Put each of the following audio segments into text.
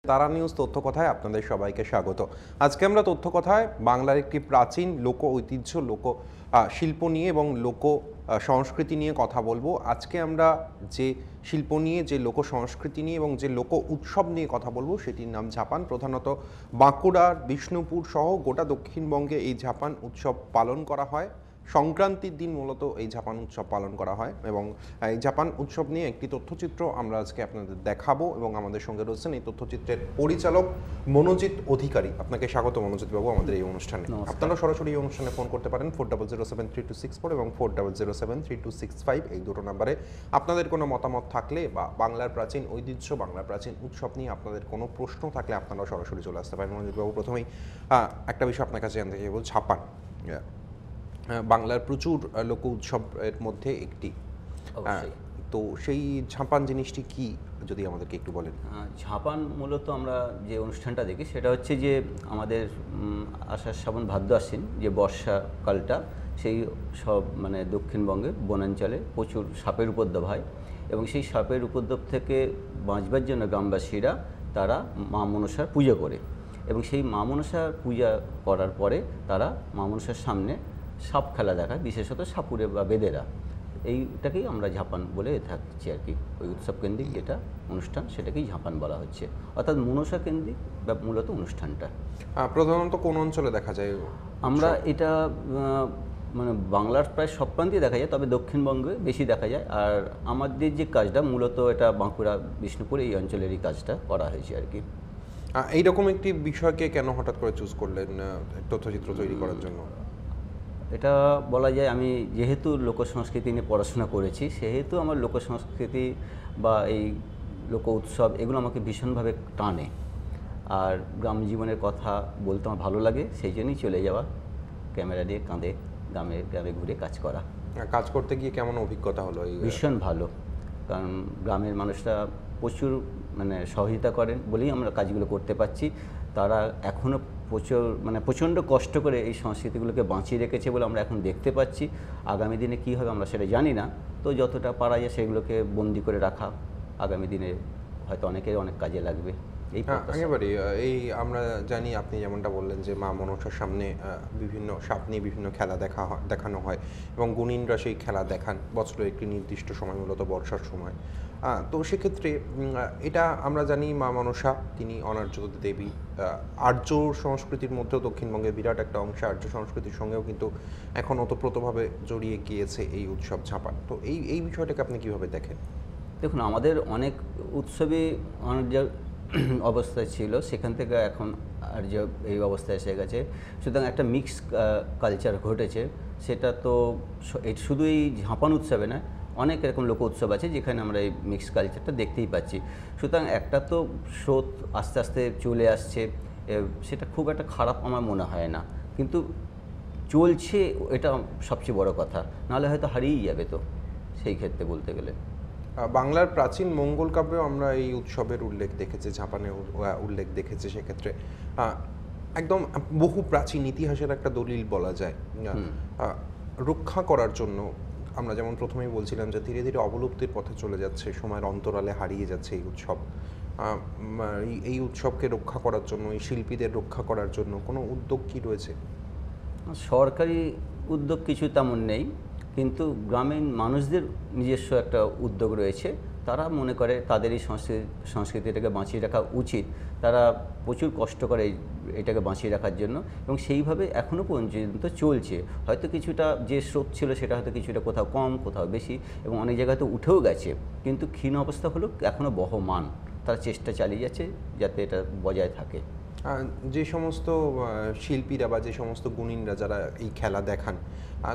তারা নিউজ তথ্য কথায় আপনাদের সবাইকে স্বাগত। আজকে আমরা তথ্য কথায় বাংলার একটি প্রাচীন লোক ঐতিহ্য, লোক শিল্প নিয়ে এবং লোক সংস্কৃতি নিয়ে কথা বলবো। আজকে আমরা যে শিল্প নিয়ে, যে লোক সংস্কৃতি নিয়ে এবং যে লোক উৎসব নিয়ে কথা বলবো সেটির নাম ঝাপান। প্রধানত বাঁকুড়ার বিষ্ণুপুর সহ গোটা দক্ষিণবঙ্গে এই ঝাপান উৎসব পালন করা হয়। সংক্রান্তির দিন মূলত এই ঝাপান উৎসব পালন করা হয় এবং এই ঝাপান উৎসব নিয়ে একটি তথ্যচিত্র আমরা আজকে আপনাদের দেখাবো এবং আমাদের সঙ্গে রয়েছেন এই তথ্যচিত্রের পরিচালক মনোজিৎ অধিকারী। আপনাকে স্বাগত মনোজিৎ বাবু আমাদের এই অনুষ্ঠানে। আপনারা সরাসরি এই অনুষ্ঠানে ফোন করতে পারেন 40073264 এবং 40073265 এই দুটো নাম্বারে। আপনাদের কোনো মতামত থাকলে বা বাংলার প্রাচীন ঐতিহ্য, বাংলার প্রাচীন উৎসব নিয়ে আপনাদের কোনো প্রশ্ন থাকলে আপনারা সরাসরি চলে আসতে পারেন। মনোজিৎ বাবু, প্রথমেই একটা বিষয় আপনার কাছে জানতে চাইব। ঝাপান বাংলার প্রচুর লোক উৎসবের মধ্যে একটি, তো সেই ঝাপান জিনিসটি কি যদি আমাদেরকে একটু বলেন। ঝাপান মূলত আমরা যে অনুষ্ঠানটা দেখি সেটা হচ্ছে যে আমাদের আষাঢ় শ্রাবণ ভাদ্র আশ্বিন যে বর্ষাকালটা, সেই সব মানে দক্ষিণবঙ্গে বনাঞ্চলে প্রচুর সাপের উপদ্রব হয় এবং সেই সাপের উপদ্রব থেকে বাঁচবার জন্য গ্রামবাসীরা তারা মা মনসার পুজো করে এবং সেই মা মনসার পূজা করার পরে তারা মা মনসার সামনে সাপ খেলা দেখায়, বিশেষত সাপুরে বা বেদেরা। এইটাকেই আমরা ঝাপান বলে থাকছি আর কি। ওই উৎসব কেন্দ্রিক যেটা অনুষ্ঠান সেটাকেই ঝাপান বলা হচ্ছে, অর্থাৎ মনসা কেন্দ্রিক বা মূলত অনুষ্ঠানটা। প্রধানত কোন অঞ্চলে দেখা যায়? আমরা এটা মানে বাংলার প্রায় সব প্রান্তেই দেখা যায়, তবে দক্ষিণবঙ্গে বেশি দেখা যায়। আর আমাদের যে কাজটা মূলত এটা বাঁকুড়া বিষ্ণুপুর এই অঞ্চলেরই কাজটা করা হয়েছে আর কি। এইরকম একটি বিষয়কে কেন হঠাৎ করে চুজ করলেন তথ্যচিত্র তৈরি করার জন্য? এটা বলা যায়, আমি যেহেতু লোকসংস্কৃতি নিয়ে পড়াশোনা করেছি সেহেতু আমার লোকসংস্কৃতি বা এই লোক উৎসব এগুলো আমাকে ভীষণভাবে টানে। আর গ্রাম জীবনের কথা বলতে আমার ভালো লাগে, সেই জন্যই চলে যাওয়া, ক্যামেরা দিয়ে কাঁধে গ্রামে গ্রামে ঘুরে কাজ করা। কাজ করতে গিয়ে কেমন অভিজ্ঞতা হলো? ভীষণ ভালো, কারণ গ্রামের মানুষরা প্রচুর মানে সহযোগিতা করেন বলেই আমরা কাজগুলো করতে পারছি। তারা এখনও প্রচণ্ড কষ্ট করে এই সংস্কৃতিগুলোকে বাঁচিয়ে রেখেছে বলে আমরা এখন দেখতে পাচ্ছি। আগামী দিনে কী হবে আমরা সেটা জানি না, তো যতটা পারা যায় সেগুলোকে বন্দি করে রাখা আগামী দিনে হয়তো অনেকের অনেক কাজে লাগবে। একেবারে এই আমরা জানি, আপনি যেমনটা বললেন যে মা মনসার সামনে বিভিন্ন সাপ নিয়ে বিভিন্ন খেলা দেখানো হয় এবং গুণিনরা সেই খেলা দেখান বছরের একটি নির্দিষ্ট সময়, মূলত বর্ষার সময়। তো সেক্ষেত্রে এটা আমরা জানি মা মনসা তিনি অনার্য দেবী। আর্য সংস্কৃতির মধ্যেও দক্ষিণবঙ্গের বিরাট একটা অংশ আর্য সংস্কৃতির সঙ্গেও কিন্তু এখন ওতপ্রোতভাবে জড়িয়ে গিয়েছে এই উৎসব ঝাপান। তো এই বিষয়টাকে আপনি কীভাবে দেখেন? দেখুন, আমাদের অনেক উৎসবই অনার্য অবস্থায় ছিল, সেখান থেকে এখন আর্য এই অবস্থায় এসে গেছে। সুতরাং একটা মিক্স কালচার ঘটেছে। সেটা তো শুধু এই ঝাপান উৎসবে না, অনেক এরকম লোক উৎসব আছে যেখানে আমরা এই মিক্স কালচারটা দেখতেই পাচ্ছি। সুতরাং একটা তো স্রোত আস্তে আস্তে চলে আসছে, সেটা খুব একটা খারাপ আমার মনে হয় না, কিন্তু চলছে এটা সবচেয়ে বড় কথা, নাহলে হয়তো হারিয়েই যাবে। তো সেই ক্ষেত্রে বলতে গেলে বাংলার প্রাচীন মঙ্গল কাব্যেও আমরা এই উৎসবের উল্লেখ দেখেছি, ঝাপানের উল্লেখ দেখেছি। সেক্ষেত্রে একদম বহু প্রাচীন ইতিহাসের একটা দলিল বলা যায়। রক্ষা করার জন্য আমরা যেমন প্রথমেই বলছিলাম যে ধীরে ধীরে অবলুপ্তির পথে চলে যাচ্ছে, সময়ের অন্তরালে হারিয়ে যাচ্ছে এই উৎসব। এই উৎসবকে রক্ষা করার জন্য, এই শিল্পীদের রক্ষা করার জন্য কোনো উদ্যোগ কি রয়েছে? সরকারি উদ্যোগ কিছু তেমন নেই, কিন্তু গ্রামীণ মানুষদের নিজস্ব একটা উদ্যোগ রয়েছে। তারা মনে করে তাদের এই সংস্কৃতিটাকে বাঁচিয়ে রাখা উচিত। তারা প্রচুর কষ্ট করে এটাকে বাঁচিয়ে রাখার জন্য এবং সেইভাবে এখনও পর্যন্ত চলছে। হয়তো কিছুটা যে স্রোত ছিল সেটা হয়তো কিছুটা কোথাও কম, কোথাও বেশি, এবং অনেক জায়গায় তো উঠেও গেছে, কিন্তু ক্ষীণ অবস্থা হলেও এখনও বহমান। তারা চেষ্টা চালিয়ে যাচ্ছে যাতে এটা বজায় থাকে। যে সমস্ত শিল্পীরা বা যে সমস্ত গুণিনরা যারা এই খেলা দেখান,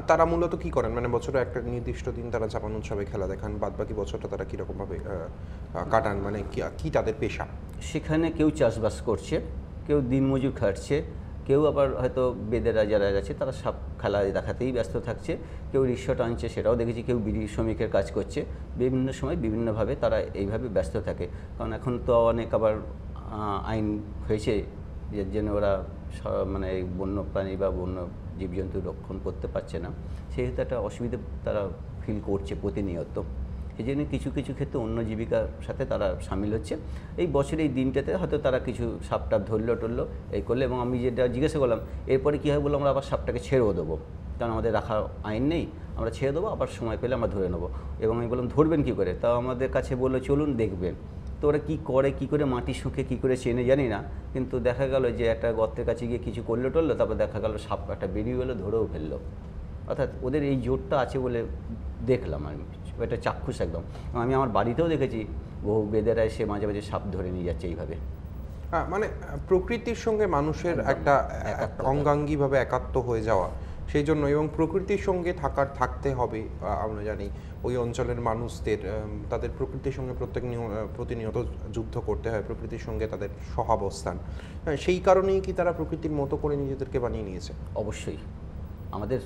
তারা মূলত কি করেন? মানে বছরে একটা নির্দিষ্ট দিন তারা ঝাপান উৎসবে খেলা দেখান, বাদ বাকি বছরটা তারা কীরকমভাবে কাটান? মানে কি তাদের পেশা? সেখানে কেউ চাষবাস করছে, কেউ দিনমজুর খাটছে, কেউ আবার হয়তো বেদেরা যারা আছে তারা সব খেলা দেখাতেই ব্যস্ত থাকছে, কেউ রিক্সা টানছে সেটাও দেখেছি, কেউ বিড়ি শ্রমিকের কাজ করছে। বিভিন্ন সময় বিভিন্নভাবে তারা এইভাবে ব্যস্ত থাকে, কারণ এখন তো অনেক আবার আইন হয়েছে যার জন্য ওরা মানে এই বন্য প্রাণী বা বন্য জীবজন্তু রক্ষণ করতে পারছে না, সেহেতু একটা অসুবিধা তারা ফিল করছে প্রতিনিয়ত। এই জন্য কিছু কিছু ক্ষেত্রে অন্য জীবিকার সাথে তারা সামিল হচ্ছে। এই বছরের এই দিনটাতে হয়তো তারা কিছু সাপ টাপ ধরলো টরলো এই করলে, এবং আমি যেটা জিজ্ঞাসা করলাম এরপরে কী হয় বললো আমরা আবার সাপটাকে ছেড়েও দেবো, কারণ আমাদের রাখা আইন নেই, আমরা ছেড়ে দেবো, আবার সময় পেলে আমরা ধরে নেবো। এবং আমি বললাম ধরবেন কী করে, তাও আমাদের কাছে বললো চলুন দেখবেন। তো ওরা কী করে মাটি শুঁকে কী করে চেনে জানি না, কিন্তু দেখা গেল যে একটা গর্তের কাছে গিয়ে কিছু করলো টরলো, তারপর দেখা গেল সাপ একটা বেরিয়ে গেলো, ধরেও ফেললো। অর্থাৎ ওদের এই জোরটা আছে বলে দেখলাম আমি, এটা চাক্ষুষ একদম। আমি আমার বাড়িতেও দেখেছি বহু বেদেরা এসে মাঝে মাঝে সাপ ধরে নিয়ে যাচ্ছে এইভাবে। মানে প্রকৃতির সঙ্গে মানুষের একটা অঙ্গাঙ্গিভাবে একাত্ম হয়ে যাওয়া, সেই জন্য এবং প্রকৃতির সঙ্গে থাকতে হবে। আমরা জানি ওই অঞ্চলের মানুষদের তাদের প্রকৃতির সঙ্গে প্রতিনিয়ত যুদ্ধ করতে হয়, প্রকৃতির সঙ্গে তাদের সহাবস্থান। সেই কারণেই কি তারা প্রকৃতির মতো করে নিজেদেরকে বানিয়ে নিয়েছে? অবশ্যই আমাদের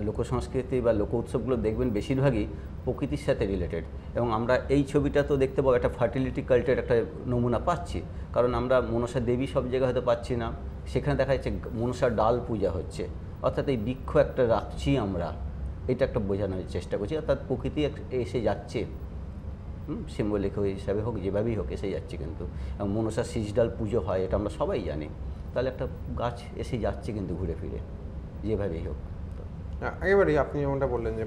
লোকসংস্কৃতি বা লোক উৎসবগুলো দেখবেন বেশিরভাগই প্রকৃতির সাথে রিলেটেড, এবং আমরা এই ছবিটা তো দেখতে পাবো একটা ফার্টিলিটি কাল্টের একটা নমুনা পাচ্ছি, কারণ আমরা মনসা দেবী সব জায়গায় হয়তো পাচ্ছি না, সেখানে দেখা যাচ্ছে মনসার ডাল পূজা হচ্ছে, অর্থাৎ এই বৃক্ষ একটা রাখছি আমরা, এটা একটা বোঝানোর চেষ্টা করছি। অর্থাৎ প্রকৃতি এসে যাচ্ছে, সিম্বলিক হিসাবে হোক যেভাবেই হোক এসে যাচ্ছে কিন্তু। এবং মনসার শীষডাল পুজো হয় এটা আমরা সবাই জানি, তাহলে একটা গাছ এসে যাচ্ছে কিন্তু ঘুরে ফিরে যেভাবেই হোক। একেবারেই আপনি যেমনটা বললেন যে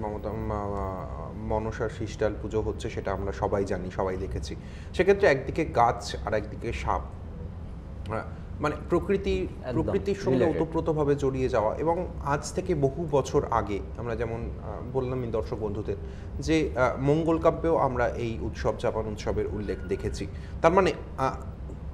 মনসার শীষডাল পুজো হচ্ছে, সেটা আমরা সবাই জানি, সবাই দেখেছি। সেক্ষেত্রে একদিকে গাছ আর একদিকে সাপ, মানে প্রকৃতির সঙ্গে ওতপ্রোতভাবে জড়িয়ে যাওয়া। এবং আজ থেকে বহু বছর আগে আমরা যেমন বললামই দর্শক বন্ধুদের যে মঙ্গল কাব্যেও আমরা এই উৎসব জাপান উৎসবের উল্লেখ দেখেছি। তার মানে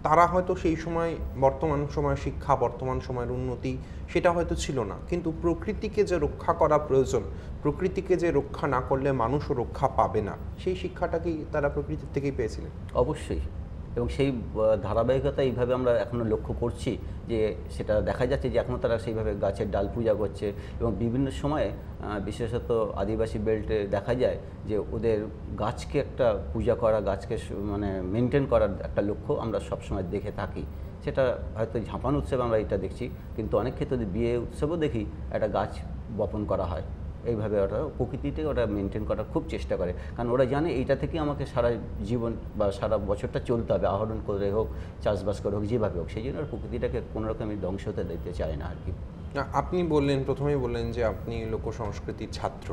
তারা হয়তো সেই সময় বর্তমান সময়ের শিক্ষা, বর্তমান সময়ের উন্নতি সেটা হয়তো ছিল না, কিন্তু প্রকৃতিকে যে রক্ষা করা প্রয়োজন, প্রকৃতিকে যে রক্ষা না করলে মানুষও রক্ষা পাবে না, সেই শিক্ষাটা কি তারা প্রকৃতির থেকেই পেয়েছিলেন? অবশ্যই, এবং সেই ধারাবাহিকতা এইভাবে আমরা এখনও লক্ষ্য করছি যে সেটা দেখা যাচ্ছে যে এখনও তারা সেইভাবে গাছের ডাল পূজা করছে। এবং বিভিন্ন সময়ে বিশেষত আদিবাসী বেল্টে দেখা যায় যে ওদের গাছকে একটা পূজা করা, গাছকে মানে মেনটেন করার একটা লক্ষ্য আমরা সবসময় দেখে থাকি। সেটা হয়তো ঝাপান উৎসবে আমরা এটা দেখছি, কিন্তু অনেক ক্ষেত্রে বিয়ে উৎসবেও দেখি একটা গাছ বপন করা হয়। এইভাবে ওরা প্রকৃতিতে ওরা মেনটেন করার খুব চেষ্টা করে, কারণ ওরা জানে এইটা থেকে আমাকে সারা জীবন বা সারা বছরটা চলতে হবে, আহরণ করে হোক, চাষবাস করে হোক, যেভাবে হোক। সেই জন্য আর প্রকৃতিটাকে কোনো রকমের ধ্বংস হতে দিতে চায় না আর কি। আপনি প্রথমেই বললেন যে আপনি লোকসংস্কৃতির ছাত্র।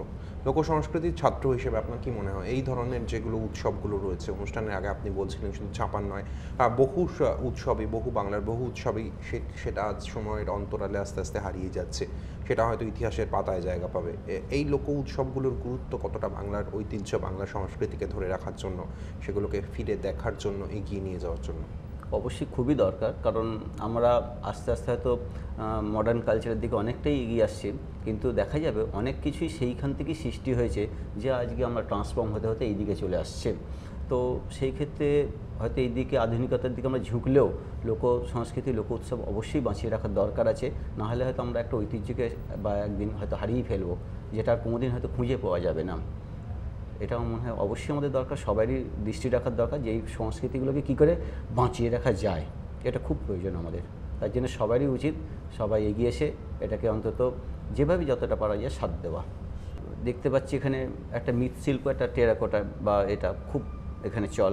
লোকসংস্কৃতির ছাত্র হিসেবে আপনার কি মনে হয় এই ধরনের যেগুলো উৎসবগুলো রয়েছে, অনুষ্ঠানের আগে আপনি বলছিলেন শুধু চাপান নয়, বহু উৎসবই, বহু বাংলার বহু উৎসবই সেটা আজ সময়ের অন্তরালে আস্তে আস্তে হারিয়ে যাচ্ছে, সেটা হয়তো ইতিহাসের পাতায় জায়গা পাবে। এই লোক উৎসবগুলোর গুরুত্ব কতটা বাংলার ঐতিহ্য, বাংলার সংস্কৃতিকে ধরে রাখার জন্য, সেগুলোকে ফিরে দেখার জন্য, এগিয়ে নিয়ে যাওয়ার জন্য? অবশ্যই খুবই দরকার, কারণ আমরা আস্তে আস্তে হয়তো মডার্ন কালচারের দিকে অনেকটাই এগিয়ে আসছি, কিন্তু দেখা যাবে অনেক কিছুই সেইখান থেকেই সৃষ্টি হয়েছে যে আজকে আমরা ট্রান্সফর্ম হতে হতে এই দিকে চলে আসছে। তো সেই ক্ষেত্রে হয়তো এই দিকে আধুনিকতার দিকে আমরা ঝুঁকলেও লোক সংস্কৃতি, লোক উৎসব অবশ্যই বাঁচিয়ে রাখার দরকার আছে। নাহলে হয়তো আমরা একটা ঐতিহ্যকে বা একদিন হয়তো হারিয়ে ফেলবো, যেটা আর কোনোদিন হয়তো খুঁজে পাওয়া যাবে না। এটা আমার মনে হয় অবশ্যই আমাদের দরকার, সবারই দৃষ্টি রাখার দরকার যে এই সংস্কৃতিগুলোকে কী করে বাঁচিয়ে রাখা যায়, এটা খুব প্রয়োজন আমাদের। তার জন্য সবারই উচিত সবাই এগিয়ে এসে এটাকে অন্তত যেভাবে যতটা পারা যায় সাথ দেওয়া। দেখতে পাচ্ছি এখানে একটা মৃৎশিল্প, একটা টেরাকোটা বা এটা খুব এখানে চল,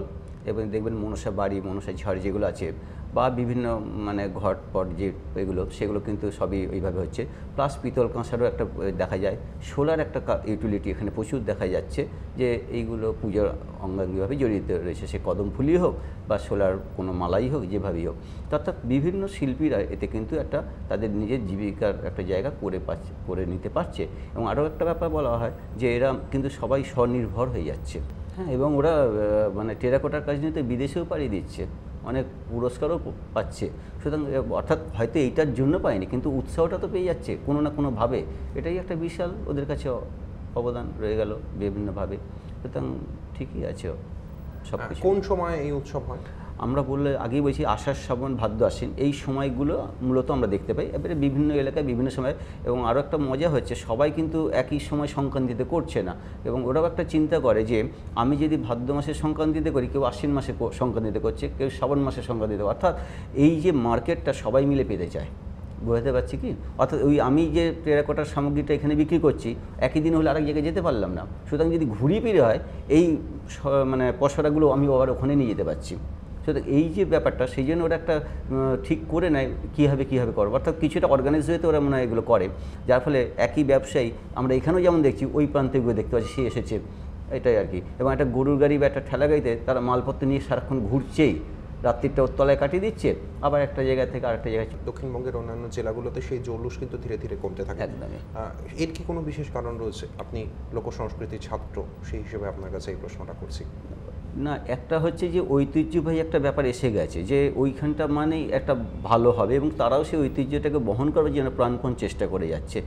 এবং দেখবেন মনসা বাড়ি, মনসা ঝাড় যেগুলো আছে বা বিভিন্ন মানে ঘটপট যে এগুলো, সেগুলো কিন্তু সবই ওইভাবে হচ্ছে। প্লাস পিতল কাঁসারও একটা দেখা যায়, সোলার একটা ইউটিলিটি এখানে প্রচুর দেখা যাচ্ছে, যে এইগুলো পুজোর অঙ্গাঙ্গিভাবে জড়িত রয়েছে, সে কদম ফুলই হোক বা সোলার কোনো মালাই হোক, যেভাবেই হোক। অর্থাৎ বিভিন্ন শিল্পীরা এতে কিন্তু একটা তাদের নিজের জীবিকার একটা জায়গা করে নিতে পারছে। এবং আরও একটা ব্যাপার বলা হয় যে এরা কিন্তু সবাই স্বনির্ভর হয়ে যাচ্ছে। হ্যাঁ, এবং ওরা মানে টেরাকোটার কাজ নিয়ে তো বিদেশেও পাড়িয়ে দিচ্ছে, অনেক পুরস্কারও পাচ্ছে। সুতরাং অর্থাৎ হয়তো এইটার জন্য পায়নি, কিন্তু উৎসাহটা তো পেয়ে যাচ্ছে কোনো না কোনোভাবে। এটাই একটা বিশাল ওদের কাছে অবদান রয়ে গেল বিভিন্নভাবে। সুতরাং ঠিকই আছে সব কিছু। কোন সময় এই উৎসব হয়? আমরা বললে আগেই বলছি আষাঢ় শ্রাবণ ভাদ্র আশ্বিন, এই সময়গুলো মূলত আমরা দেখতে পাই। এবারে বিভিন্ন এলাকায় বিভিন্ন সময়, এবং আরও একটা মজা হচ্ছে সবাই কিন্তু একই সময় সংক্রান্তিতে করছে না, এবং ওরাও একটা চিন্তা করে যে আমি যদি ভাদ্র মাসের সংক্রান্তিতে করি, কেউ আশ্বিন মাসে সংক্রান্তিতে করছে, কেউ শ্রাবণ মাসে সংক্রান্তিতে, অর্থাৎ এই যে মার্কেটটা সবাই মিলে পেতে চায়। বোঝাতে পারছি কি? অর্থাৎ ওই আমি যে টেরাকোটার সামগ্রীটা এখানে বিক্রি করছি, একই দিন হলে আরেক জায়গায় যেতে পারলাম না। সুতরাং যদি ঘুরিয়ে ফিরে হয়, এই মানে পসরাগুলো আমি আবার ওখানে নিয়ে যেতে পারছি। সুতরাং এই যে ব্যাপারটা, সেই জন্য ওরা একটা ঠিক করে নেয় কীভাবে করবো, অর্থাৎ কিছুটা অর্গানাইজ হয়ে তো ওরা মনে হয় এগুলো করে, যার ফলে একই ব্যবসায়ী আমরা এখানেও যেমন দেখছি, ওই প্রান্তে গিয়ে দেখতে পাচ্ছি সে এসেছে, এটাই আর কি। এবং একটা গরুর গাড়ি বা একটা ঠেলা গাড়িতে তারা মালপত্র নিয়ে সারাক্ষণ ঘুরছেই, রাত্রিটা ওর তলায় কাটিয়ে দিচ্ছে, আবার একটা জায়গা থেকে আরেকটা জায়গায়। দক্ষিণবঙ্গের অন্যান্য জেলাগুলোতে সেই জৌলুস কিন্তু ধীরে ধীরে কমতে থাকে। একদমই। এর কি কোনো বিশেষ কারণ রয়েছে? আপনি লোকসংস্কৃতির ছাত্র, সেই হিসেবে আপনার কাছে এই প্রশ্নটা করছি। না, একটা হচ্ছে যে ঐতিহ্যবাহী একটা ব্যাপার এসে গেছে, যে ওইখানটা মানেই একটা ভালো হবে, এবং তারাও সেই ঐতিহ্যটাকে বহন করার জন্য প্রাণপণ চেষ্টা করে যাচ্ছে।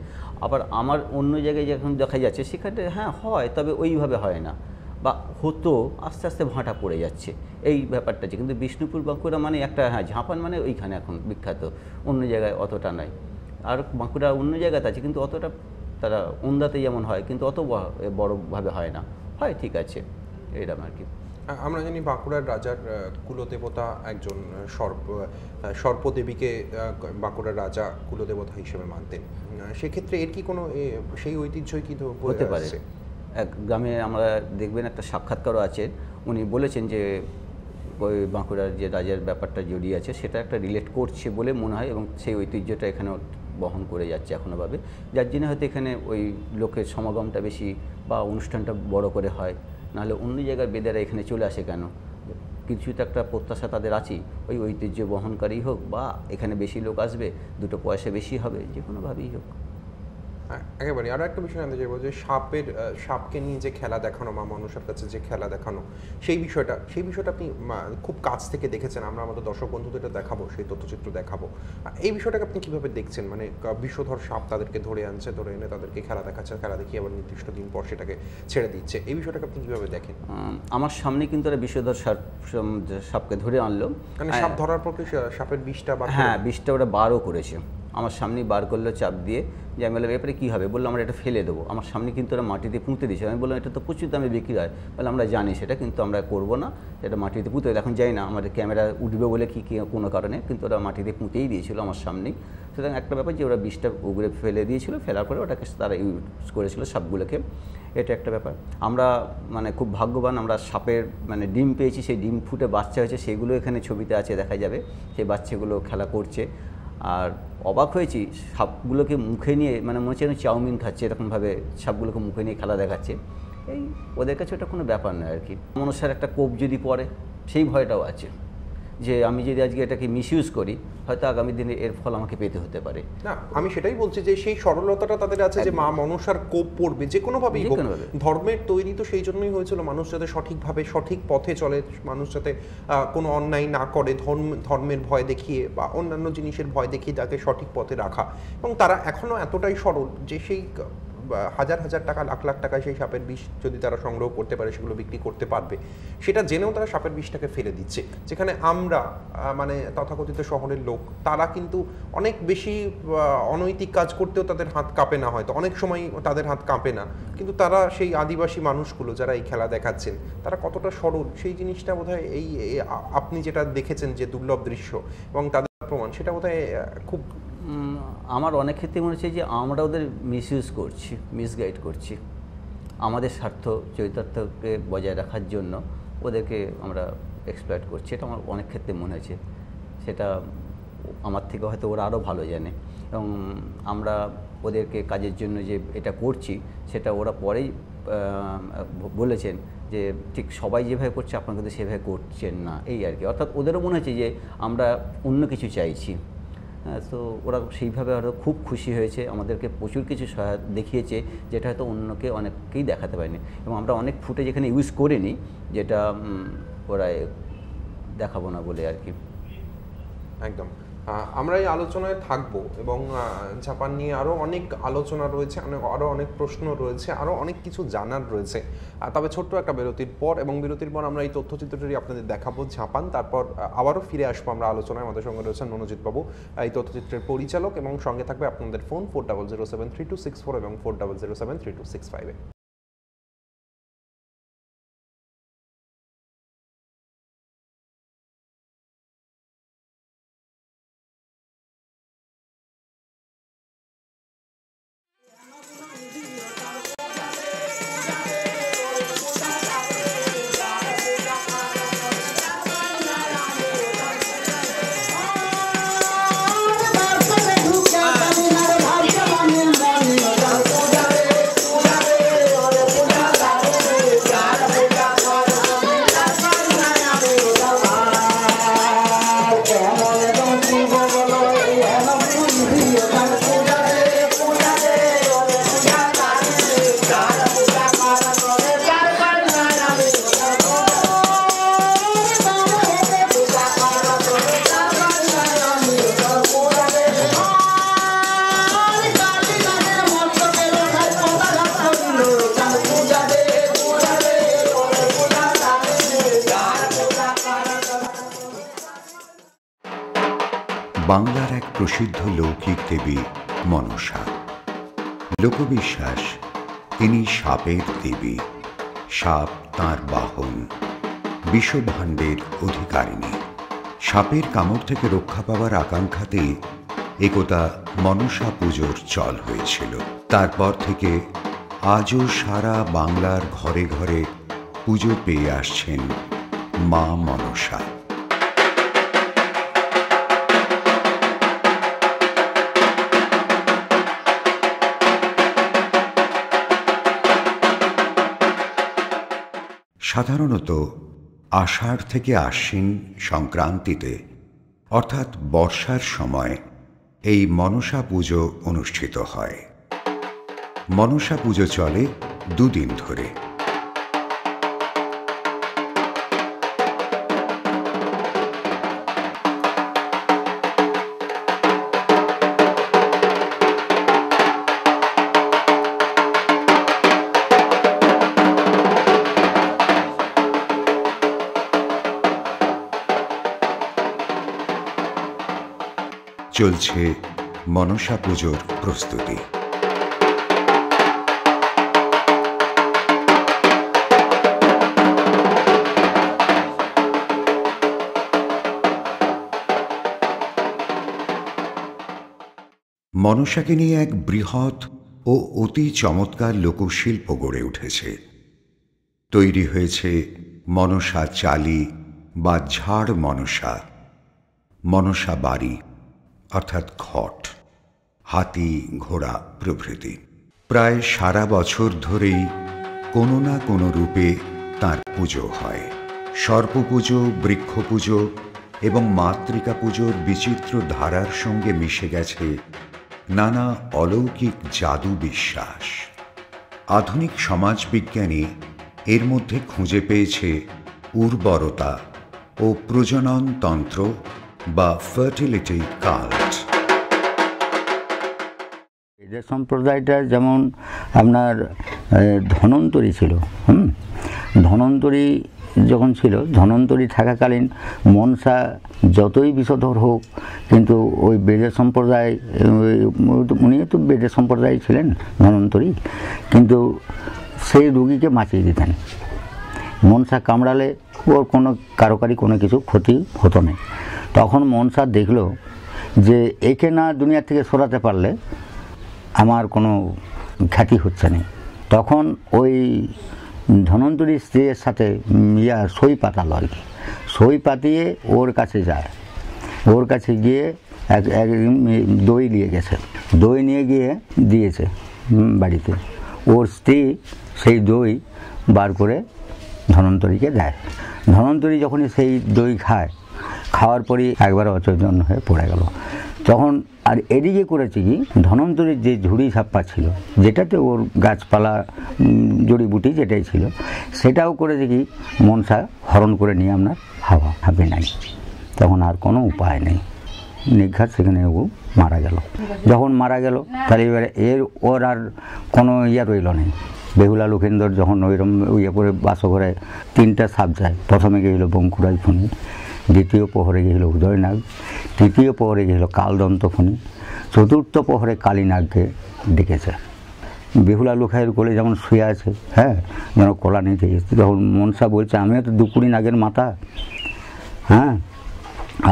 আবার আমার অন্য জায়গায় যখন দেখা যাচ্ছে, সেখানে হ্যাঁ হয়, তবে ওইভাবে হয় না, বা হতো আস্তে আস্তে ভাঁটা পড়ে যাচ্ছে এই ব্যাপারটা আছে। কিন্তু বিষ্ণুপুর বাঁকুড়া মানে একটা, হ্যাঁ ঝাঁপান মানে ওইখানে এখন বিখ্যাত, অন্য জায়গায় অতটা নয়। আর বাঁকুড়া অন্য জায়গাতে আছে, কিন্তু অতটা তারা ওন্দাতে যেমন হয়, কিন্তু অত বড়োভাবে হয় না, হয় ঠিক আছে, এরকম আর কি। আমরা জানি বাঁকুড়ার রাজার কুলদেবতা একজন সর্পদেবীকে বাঁকুড়ার রাজা কুলদেবতা হিসেবে মানতেন। সেক্ষেত্রে এর কি কোনো সেই ঐতিহ্যই কি হতে পারে। এক গ্রামে আমরা দেখবেন একটা সাক্ষাৎকারও আছে, উনি বলেছেন যে ওই বাঁকুড়ার যে রাজার ব্যাপারটা জড়িয়ে আছে, সেটা একটা রিলেট করছে বলে মনে হয়, এবং সেই ঐতিহ্যটা এখানেও বহন করে যাচ্ছে এখনোভাবে, যার জন্য হয়তো এখানে ওই লোকের সমাগমটা বেশি বা অনুষ্ঠানটা বড় করে হয়। নাহলে অন্য জায়গার বেদেরা এখানে চলে আসে কেন? কিছু তো একটা প্রত্যাশা তাদের আছেই, ওই ঐতিহ্য বহনকারী হোক বা এখানে বেশি লোক আসবে, দুটো পয়সা বেশি হবে, যে কোনোভাবেই হোক। একেবারে। আরও একটা বিষয় জানতে চাইবো যে সাপকে নিয়ে যে খেলা দেখানো, মা মনসার কাছে যে খেলা দেখানো, সেই বিষয়টা আপনি খুব কাছ থেকে দেখেছেন। আমরা আমাদের দর্শক বন্ধুদের এটা দেখাবো, সেই তথ্যচিত্র দেখাবো। এই বিষয়টাকে আপনি কীভাবে দেখছেন? মানে বিষধর সাপ তাদেরকে ধরে আনছে, ধরে এনে তাদেরকে খেলা দেখাচ্ছে, খেলা দেখিয়ে আবার নির্দিষ্ট দিন পর সেটাকে ছেড়ে দিচ্ছে, এই বিষয়টাকে আপনি কীভাবে দেখেন? আমার সামনে কিন্তু একটা বিষধর সাপকে ধরে আনলো, মানে সাপ ধরার পর কি সাপের বিষটা হ্যাঁ বিষটা ওরা বারও করেছে, আমার সামনেই বার করলো চাপ দিয়ে, যে আমি বললাম এরপরে কী হবে, বললো আমরা এটা ফেলে দেবো। আমার সামনে কিন্তু ওরা মাটিতে পুঁতে দিয়েছে। আমি বললাম এটা তো প্রচুর দামে বিক্রি হয়, বলে আমরা জানি সেটা, কিন্তু আমরা করবো না, এটা মাটিতে পুঁতে। এখন যাই না আমাদের ক্যামেরা উঠবে বলে কি কোনো কারণে, কিন্তু ওরা মাটিতে পুঁতেই দিয়েছিল আমার সামনেই। সুতরাং একটা ব্যাপার যে ওরা বিষটা উগড়ে ফেলে দিয়েছিল, ফেলার পরে ওটাকে তারা ইউজ করেছিল সাপগুলোকে, এটা একটা ব্যাপার। আমরা মানে খুব ভাগ্যবান, আমরা সাপের মানে ডিম পেয়েছি, সেই ডিম ফুটে বাচ্চা হয়েছে, সেগুলো এখানে ছবিতে আছে, দেখা যাবে সেই বাচ্চাগুলো খেলা করছে। আর অবাক হয়েছি, সাপগুলোকে মুখে নিয়ে মানে মনে হচ্ছে চাউমিন খাচ্ছে, এরকমভাবে সাপগুলোকে মুখে নিয়ে খেলা দেখাচ্ছে। এই ওদের কাছে ওটা কোনো ব্যাপার নয় আর কি। মনসার একটা কোপ যদি পড়ে, সেই ভয়টাও আছে যে আমি যদি আজকে এটাকে মিসইউজ করি, হয়তো আগামী দিনে এর ফল আমাকে পেতে হতে পারে। না, আমি সেটাই বলছি যে সেই সরলতাটা তাদের আছে, যে মা মনসার কোপ পড়বে যে কোনোভাবেই হোক। ধর্মের তৈরি তো সেই জন্যই হয়েছিল, মানুষ যাতে সঠিকভাবে সঠিক পথে চলে, মানুষ যাতে কোনো অন্যায় না করে, ধর্মের ভয় দেখিয়ে বা অন্যান্য জিনিসের ভয় দেখিয়ে তাকে সঠিক পথে রাখা। এবং তারা এখনও এতটাই সরল যে সেই হাজার হাজার টাকা, লাখ লাখ টাকায় সেই সাপের বিষ যদি তারা সংগ্রহ করতে পারে, সেগুলো বিক্রি করতে পারবে, সেটা জেনেও তারা সাপের বিষটাকে ফেলে দিচ্ছে। যেখানে আমরা মানে তথাকথিত শহরের লোক, তারা কিন্তু অনেক বেশি অনৈতিক কাজ করতেও তাদের হাত কাঁপে না, হয়তো অনেক সময় তাদের হাত কাঁপে না, কিন্তু তারা সেই আদিবাসী মানুষগুলো যারা এই খেলা দেখাচ্ছেন, তারা কতটা সরল, সেই জিনিসটা বোধহয় এই আপনি যেটা দেখেছেন যে দুর্লভ দৃশ্য এবং তাদের প্রমাণ, সেটা বোধহয় খুব আমার অনেক ক্ষেত্রে মনে হচ্ছে যে আমরা ওদের মিসইউজ করছি, মিসগাইড করছি, আমাদের স্বার্থ চরিতার্থকে বজায় রাখার জন্য ওদেরকে আমরা এক্সপ্লয়েট করছি, এটা আমার অনেক ক্ষেত্রে মনে হয়েছে। সেটা আমার থেকে হয়তো ওরা আরও ভালো জানে, এবং আমরা ওদেরকে কাজের জন্য যে এটা করছি, সেটা ওরা পরেই বলেছেন যে ঠিক সবাই যেভাবে করছে আপনারা কিন্তু সেভাবে করছেন না, এই আর কি। অর্থাৎ ওদেরও মনে হচ্ছে যে আমরা অন্য কিছু চাইছি। হ্যাঁ, তো ওরা সেইভাবে আরও খুব খুশি হয়েছে, আমাদেরকে প্রচুর কিছু সহায়তা দেখিয়েছে, যেটা হয়তো অন্যকে অনেককেই দেখাতে পারেনি। এবং আমরা অনেক ফুটেজ এখানে ইউজ করিনি, যেটা ওরা দেখাবো না বলে আর কি। একদম। আমরা এই আলোচনায় থাকবো, এবং জাপান নিয়ে আরও অনেক আলোচনা রয়েছে, আরও অনেক প্রশ্ন রয়েছে, আরও অনেক কিছু জানার রয়েছে। তবে ছোট্ট একটা বিরতির পর, এবং বিরতির পর আমরা এই তথ্যচিত্রটি আপনাদের দেখাবো জাপান, তারপর আবারও ফিরে আসবো আমরা আলোচনায়। আমাদের সঙ্গে রয়েছেন মনোজিৎ বাবু, এই তথ্যচিত্রের পরিচালক, এবং সঙ্গে থাকবে আপনাদের ফোন 40073264 এবং 40073265। বাংলার এক প্রসিদ্ধ লৌকিক দেবী মনসা। লোকবিশ্বাস তিনি সাপের দেবী, সাপ তাঁর বাহন, বিষভাণ্ডের অধিকারিণী। সাপের কামড় থেকে রক্ষা পাওয়ার আকাঙ্ক্ষাতেই একদা মনসা পুজোর চল হয়েছিল। তারপর থেকে আজও সারা বাংলার ঘরে ঘরে পুজো পেয়ে আসছেন মা মনসা। সাধারণত আষাঢ় থেকে আশ্বিন সংক্রান্তিতে অর্থাৎ বর্ষার সময় এই মনসা পুজো অনুষ্ঠিত হয়। মনসা পুজো চলে দুদিন ধরে। চলছে মনসা পুজোর প্রস্তুতি। মনসাকে নিয়ে এক বৃহৎ ও অতি চমৎকার লোকশিল্প গড়ে উঠেছে। তৈরি হয়েছে মনসা চালি বা ঝাড় মনসা, মনসা বাড়ি অর্থাৎ ঘট, হাতি ঘোড়া প্রভৃতি। প্রায় সারা বছর ধরেই কোনো না কোনো রূপে তাঁর পুজো হয়। সর্প পুজো, বৃক্ষ পুজো এবং মাতৃকা পুজোর বিচিত্র ধারার সঙ্গে মিশে গেছে নানা অলৌকিক জাদু বিশ্বাস। আধুনিক সমাজবিজ্ঞানী এর মধ্যে খুঁজে পেয়েছে উর্বরতা ও প্রজননতন্ত্র বা ফার্টিলিটি কাল্ট। এদের সম্প্রদায়টা যেমন আপনার ধন্বন্তরী ছিল। ধন্বন্তরী যখন ছিল, ধন্বন্তরী থাকাকালীন মনসা যতই বিষধর হোক, কিন্তু ওই বেদের সম্প্রদায়, উনি তো বেদের সম্প্রদায় ছিলেন ধন্বন্তরী, কিন্তু সেই রুগীকে বাঁচিয়ে দিতেন। মনসা কামড়ালে ওর কোনো কারোকারি কোনো কিছু ক্ষতি হতো না। তখন মনসা দেখলো যে একে না দুনিয়া থেকে সরাতে পারলে আমার কোনো খ্যাতি হচ্ছে না। তখন ওই ধন্বন্তরী স্ত্রীর সাথে সই পাতালো আর কি। সই পাতিয়ে ওর কাছে যায়। ওর কাছে গিয়ে এক দই নিয়ে গেছে। দই নিয়ে গিয়ে দিয়েছে বাড়িতে। ওর স্ত্রী সেই দই বার করে ধন্বন্তরীকে দেয়। ধন্বন্তরী যখনই সেই দই খায়, খাওয়ার পরই একবার অচৈতন্য হয়ে পড়ে গেল। তখন আর এদিকে করেছে কি, ধন্বন্তরীর যে ঝুড়ি ছাপ্পা ছিল, যেটাতে ওর গাছপালা জড়িবুটি যেটাই ছিল, সেটাও করেছে কি মনসা হরণ করে নিয়ে আপনার হাবে নাই। তখন আর কোনো উপায় নেই, নির্ঘাত সেখানে ও মারা গেল। যখন মারা গেল তাহলে এবারে ওর আর কোনো রইল নেই। বেহুলা লক্ষিন্দর যখন ওইরকম করে বাসঘরে 3টা সাপ যায়। প্রথমে গিয়েছিল বঙ্কুরাজ ফণি, দ্বিতীয় প্রহরে গিয়েছিল উদয়নাগ, তৃতীয় প্রহরে গিয়েছিল কালদন্ত ফণি, চতুর্থ প্রহরে কালীনাগকে ডেকেছে। বেহুলা লোখাইয়ের কোলে যেমন শুয়ে আছে, যেন কলা নিতে গেছে। তখন মনসা বলছে, আমিও তো 2 কুড়ি নাগের মাথা,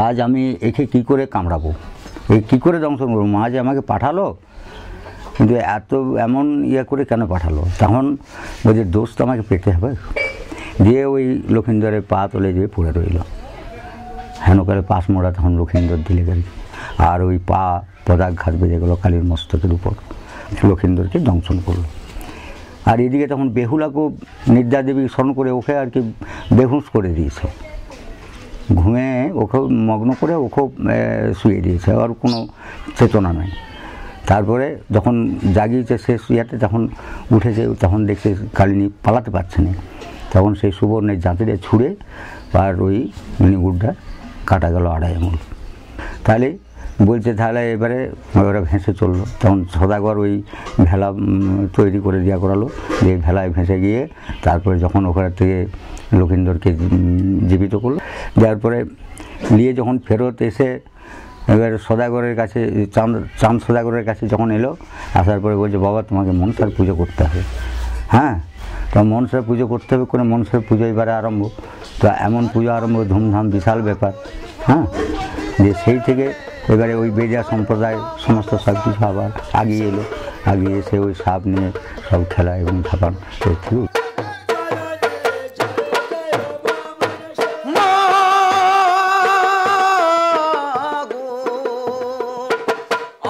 আজ আমি একে কী করে কামড়াবো, কী করে দংশন করবো? মা যে আমাকে পাঠালো, কিন্তু এমন করে কেন পাঠালো? তখন বলছে, দোষ তো আমাকে পেতে হবে। দিয়ে ওই লক্ষিন্দরের পা তলে যেয়ে পড়ে রইল। হেনকালে পাশ মোড়া তখন লক্ষিন্দর দিলে গেল, আর ওই পা পদাঘাত বেজে গেল কালীর মস্তকের উপর। লক্ষিন্দরকে দংশন করলো। আর এদিকে তখন বেহুলাকেও নিদ্রা দেবী স্মরণ করে ওকে আর কি বেহুশ করে দিয়েছে। ঘুমে ওকে মগ্ন করে ওকেও শুয়ে দিয়েছে, আর কোনো চেতনা নাই। তারপরে যখন জাগিয়েছে শেষ ইয়াতে, তখন উঠেছে, তখন দেখছে কালিনী পালাতে পারছে না। তখন সেই সুবর্ণের জাঁতিরে ছুঁড়ে আর ওই মণিগুড়টা কাটা গেল 2.5 আঙুল। তাহলে বলছে, তাহলে এবারে ওরা ভেসে চললো। তখন সদাগর ওই ভেলা তৈরি করে দেওয়া করালো, দিয়ে ভেলায় ভেসে গিয়ে তারপরে যখন ওখান থেকে লক্ষিন্দরকে জীবিত করলো, দেওয়ার পরে নিয়ে যখন ফেরত এসে এবার সদাগরের কাছে চাঁদ সদাগরের কাছে যখন এলো, আসার পরে বলছে বাবা তোমাকে মনসার পুজো করতে হবে। হ্যাঁ, তো মনসার পুজো করতে হবে করে মনসার পুজো এবারে আরম্ভ। তো এমন পুজো আরম্ভ, ধুমধাম, বিশাল ব্যাপার। হ্যাঁ, যে সেই থেকে এবারে ওই বেজা সম্প্রদায় সমস্ত সব কিছু আবার আগিয়ে এলো, আগিয়ে এসে ওই সাপ নিয়ে সব খেলা এবং ঝাপান শুরু।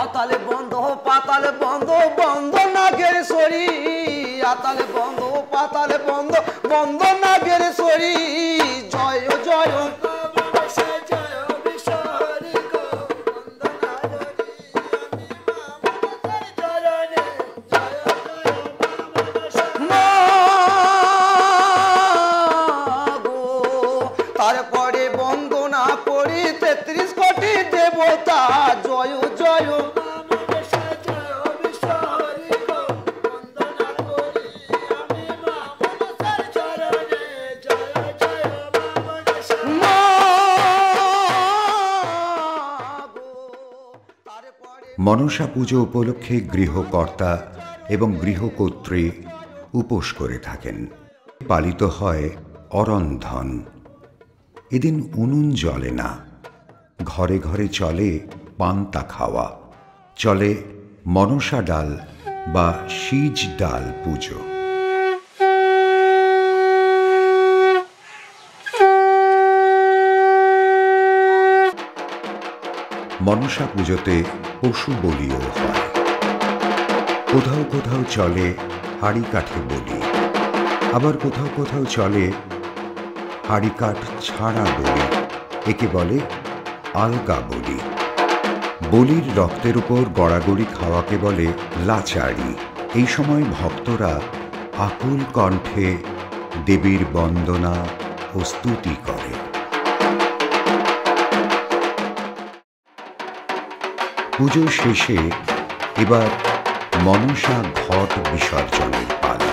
আতালে বন্ধ পাতালে বন্ধ, বন্ধ নাগের সরি, আতালে বন্ধ পাতালে বন্ধ, বন্ধ নাগের সরি। জয় জয় তারপরে বন্দনা করি ৩৩ কোটি দেবতা। জয় জয় মনসা পুজো উপলক্ষে গৃহকর্তা এবং গৃহকর্ত্রী উপোস করে থাকেন। পালিত হয় অরন্ধন। এদিন উনুন জ্বলে না, ঘরে ঘরে চলে পান্তা খাওয়া, চলে মনসা ডাল বা সিজ ডাল পুজো। মনসা পুজোতে পশু বলিও হয়। কোথাও কোথাও চলে হাড়ি কাঠে বলি, আবার কোথাও কোথাও চলে হাড়ি কাঠ ছাড়া বলি। একে বলে আলগা বলি। বলির রক্তের উপর গড়াগড়ি খাওয়াকে বলে লাচাড়ি। এই সময় ভক্তরা আকুল কণ্ঠে দেবীর বন্দনা ও স্তুতি করে। পুজো শেষে এবার মনসা ঘট বিসর্জনের পালা।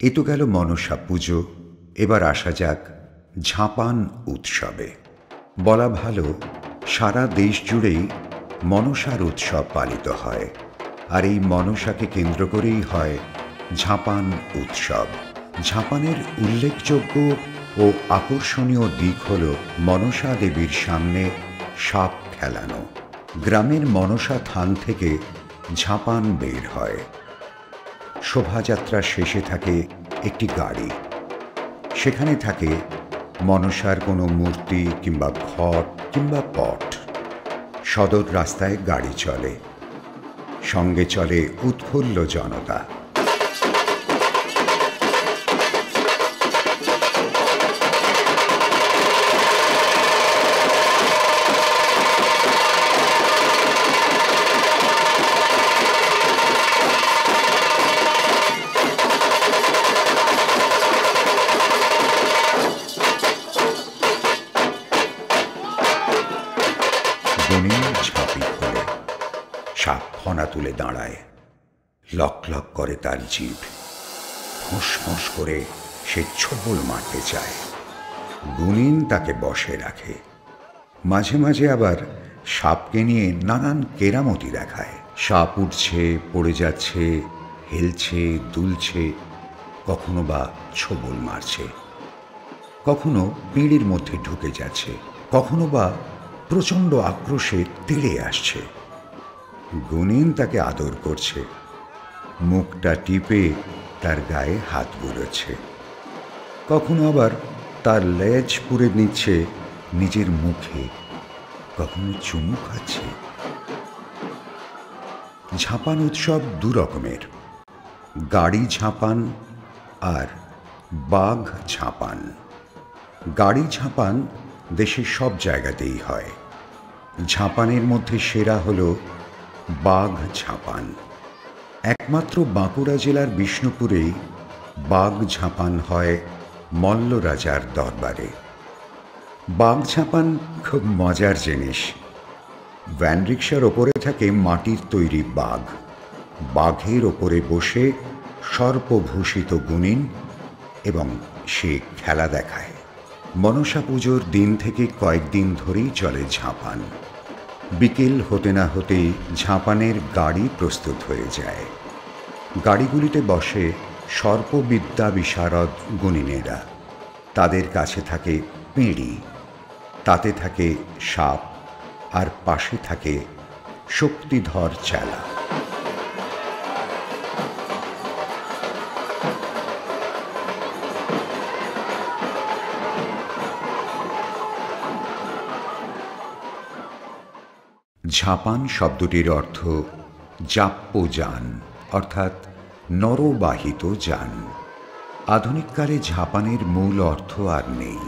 এ তো গেল মনসা পুজো। এবার আসা যাক ঝাঁপান উৎসবে। বলা ভালো, সারা দেশ জুড়েই মনসার উৎসব পালিত হয়, আর এই মনসাকে কেন্দ্র করেই হয় ঝাঁপান উৎসব। ঝাঁপানের উল্লেখযোগ্য ও আকর্ষণীয় দিক হল মনসা দেবীর সামনে সাপ খেলানো। গ্রামের মনসা থান থেকে ঝাঁপান বের হয়। শোভাযাত্রার শেষে থাকে একটি গাড়ি। সেখানে থাকে মনসার কোনো মূর্তি কিংবা ঘট কিংবা পট। সদর রাস্তায় গাড়ি চলে, সঙ্গে চলে উৎফুল্ল জনতা। ঝাঁপি খোলে, সাপ ফনা তুলে দাঁড়ায়। লক লক করে তার জিভ, ফোঁস ফোঁস করে সে ছোবল মারতে চায়। গুনিন তাকে বশে রাখে। মাঝে মাঝে আবার সাপকে নিয়ে নানান কেরামতি দেখায়। সাপ উঠছে, পড়ে যাচ্ছে, হেলছে, দুলছে, কখনো বা ছোবল মারছে, কখনো পিঁড়ির মধ্যে ঢুকে যাচ্ছে, কখনো বা প্রচণ্ড আক্রোশে তেড়ে আসছে। গুনিন তাকে আদর করছে, মুখটা টিপে তার গায়ে হাত বুলোচ্ছে, কখনো আবার তার লেজ পুড়ে নিচ্ছে নিজের মুখে, কখনো চুমু খাচ্ছে। ঝাঁপান উৎসব দু রকমের, গাড়ি ঝাঁপান আর বাঘ ঝাঁপান। গাড়ি ঝাঁপান দেশের সব জায়গাতেই হয়। ঝাঁপানের মধ্যে সেরা হল বাঘ ঝাঁপান। একমাত্র বাঁকুড়া জেলার বিষ্ণুপুরেই বাঘ ঝাঁপান হয় মল্ল রাজার দরবারে। বাঘ ঝাঁপান খুব মজার জিনিস। ভ্যান রিক্সার ওপরে থাকে মাটির তৈরি বাঘ, বাঘের ওপরে বসে সর্পভূষিত গুণিন এবং সে খেলা দেখায়। মনসা পুজোর দিন থেকে কয়েকদিন ধরেই চলে ঝাঁপান। বিকেল হতে না হতেই ঝাঁপানের গাড়ি প্রস্তুত হয়ে যায়। গাড়িগুলিতে বসে সর্পবিদ্যা বিশারদ গুণিনেরা। তাদের কাছে থাকে পেঁড়ি, তাতে থাকে সাপ, আর পাশে থাকে শক্তিধর চেলা। ঝাঁপান শব্দটির অর্থ যাপ্য যান, অর্থাৎ নরবাহিত যান। আধুনিককালে ঝাঁপানের মূল অর্থ আর নেই,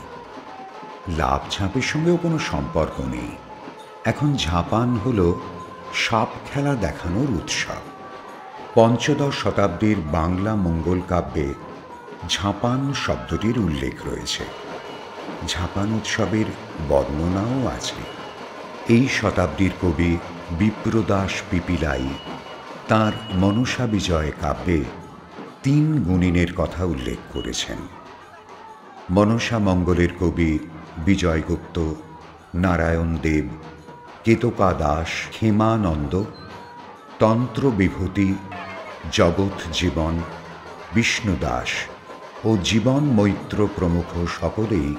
লাভ ঝাঁপের সঙ্গেও কোনো সম্পর্ক নেই। এখন ঝাঁপান হল সাপ খেলা দেখানোর উৎসব। পঞ্চদশ শতাব্দীর বাংলা মঙ্গল কাব্যে ঝাঁপান শব্দটির উল্লেখ রয়েছে। ঝাঁপান উৎসবের বর্ণনাও আছে। এই শতাব্দীর কবি বিপ্রদাস পিপিলাই তাঁর মনসা বিজয় কাব্যে 3 গুণিনের কথা উল্লেখ করেছেন। মনসা মঙ্গলের কবি বিজয়গুপ্ত, নারায়ণ দেব, কেতকা দাস, ক্ষেমানন্দ, তন্ত্র বিভূতি, জগৎ জীবন, বিষ্ণু দাস ও জীবন মৈত্র প্রমুখ সকলেই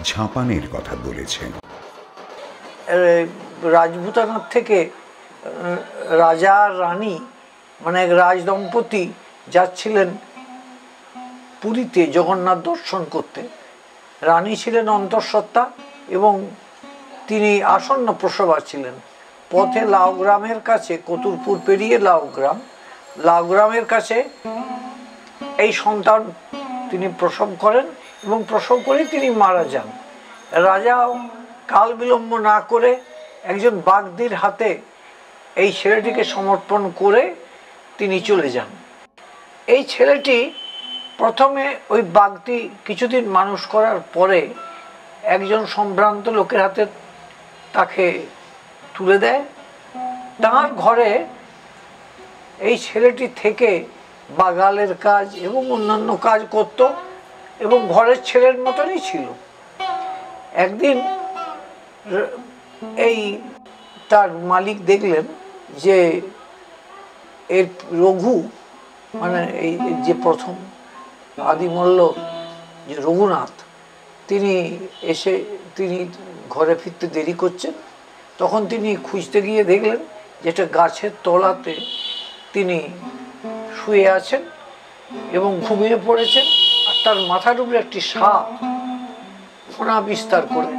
ঝাঁপানের কথা বলেছেন। রাজপুতানার থেকে রাজা আর রানী মানে রাজদম্পতি যাচ্ছিলেন পুরীতে জগন্নাথ দর্শন করতে। রানী ছিলেন অন্তঃসত্ত্বা এবং তিনি আসন্ন প্রসবা ছিলেন। পথে লাউগ্রামের কাছে, কতুরপুর পেরিয়ে লাউগ্রামের কাছে এই সন্তান তিনি প্রসব করেন এবং প্রসব করে তিনি মারা যান। রাজাও কাল বিলম্ব না করে একজন বাগদির হাতে এই ছেলেটিকে সমর্পণ করে তিনি চলে যান। এই ছেলেটি প্রথমে ওই বাগদি কিছুদিন মানুষ করার পরে একজন সম্ভ্রান্ত লোকের হাতে তাকে তুলে দেয়। তার ঘরে এই ছেলেটি থেকে বাগালের কাজ এবং অন্যান্য কাজ করত এবং ঘরের ছেলের মতনই ছিল। একদিন এই তার মালিক দেখলেন যে এর রঘু মানে এই যে প্রথম আদিমল্ল যে রঘুনাথ, তিনি ঘরে ফিরতে দেরি করছেন। তখন তিনি খুঁজতে গিয়ে দেখলেন যেটা গাছের তলাতে তিনি শুয়ে আছেন এবং ঘুমিয়ে পড়েছেন, আর তার মাথার উপরে একটি সাপ ফোনা বিস্তার করে